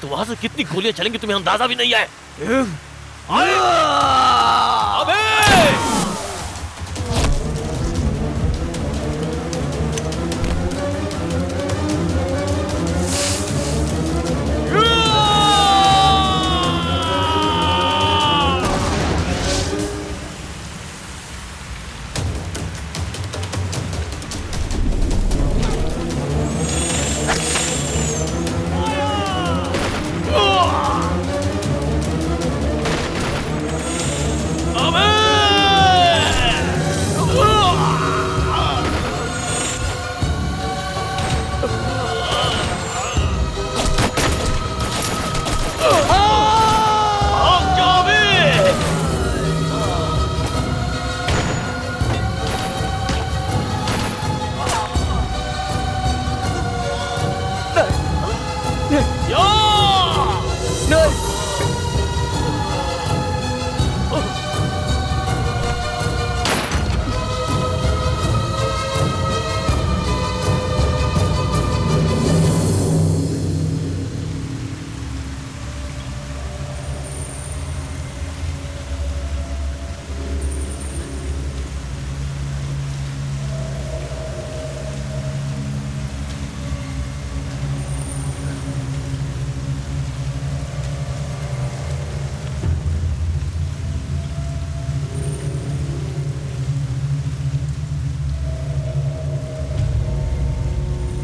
तो वहां से कितनी गोलियां चलेंगी तुम्हें अंदाजा भी नहीं है। अबे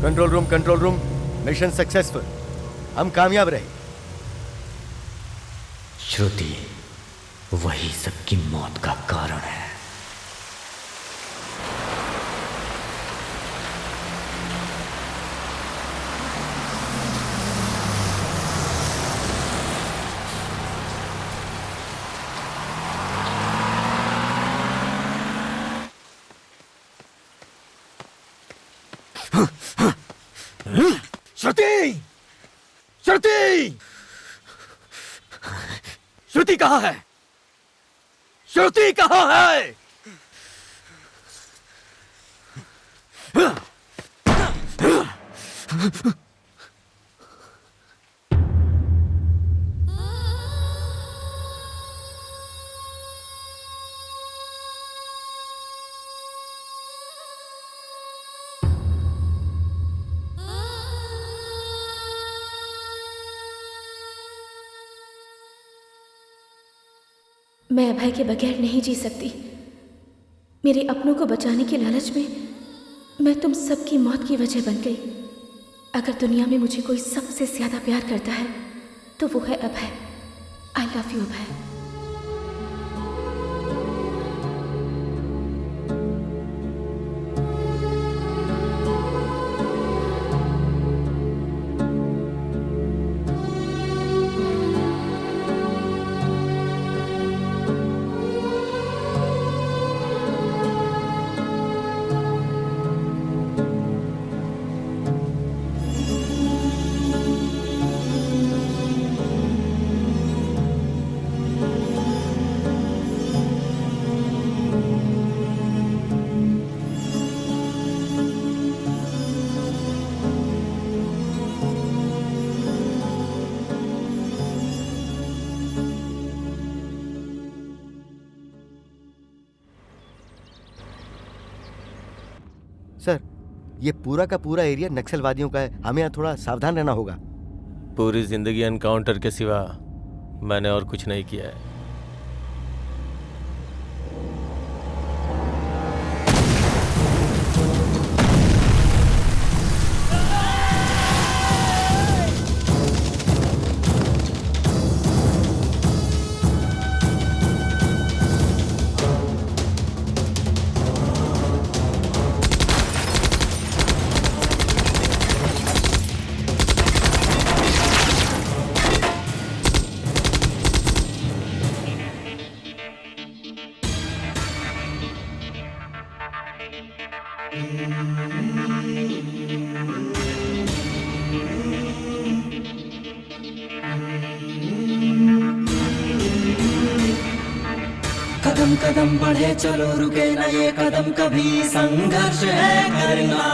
कंट्रोल रूम, मिशन सक्सेसफुल, हम कामयाब रहे। श्रुति वही सबकी मौत का कारण है। श्रुति! श्रुति! श्रुति कहाँ है? श्रुति कहाँ है? मैं अभय के बगैर नहीं जी सकती। मेरे अपनों को बचाने के लालच में मैं तुम सबकी मौत की वजह बन गई। अगर दुनिया में मुझे कोई सबसे ज्यादा प्यार करता है तो वो है Abhay. I love you Abhay. Sir, ये पूरा का पूरा एरिया नक्सलवादियों का है, हमें यहाँ थोड़ा सावधान रहना होगा। पूरी जिंदगी एनकाउंटर के सिवा मैंने और कुछ नहीं किया है। कदम कदम बढ़े चलो रुके न ये कदम कभी, संघर्ष है करना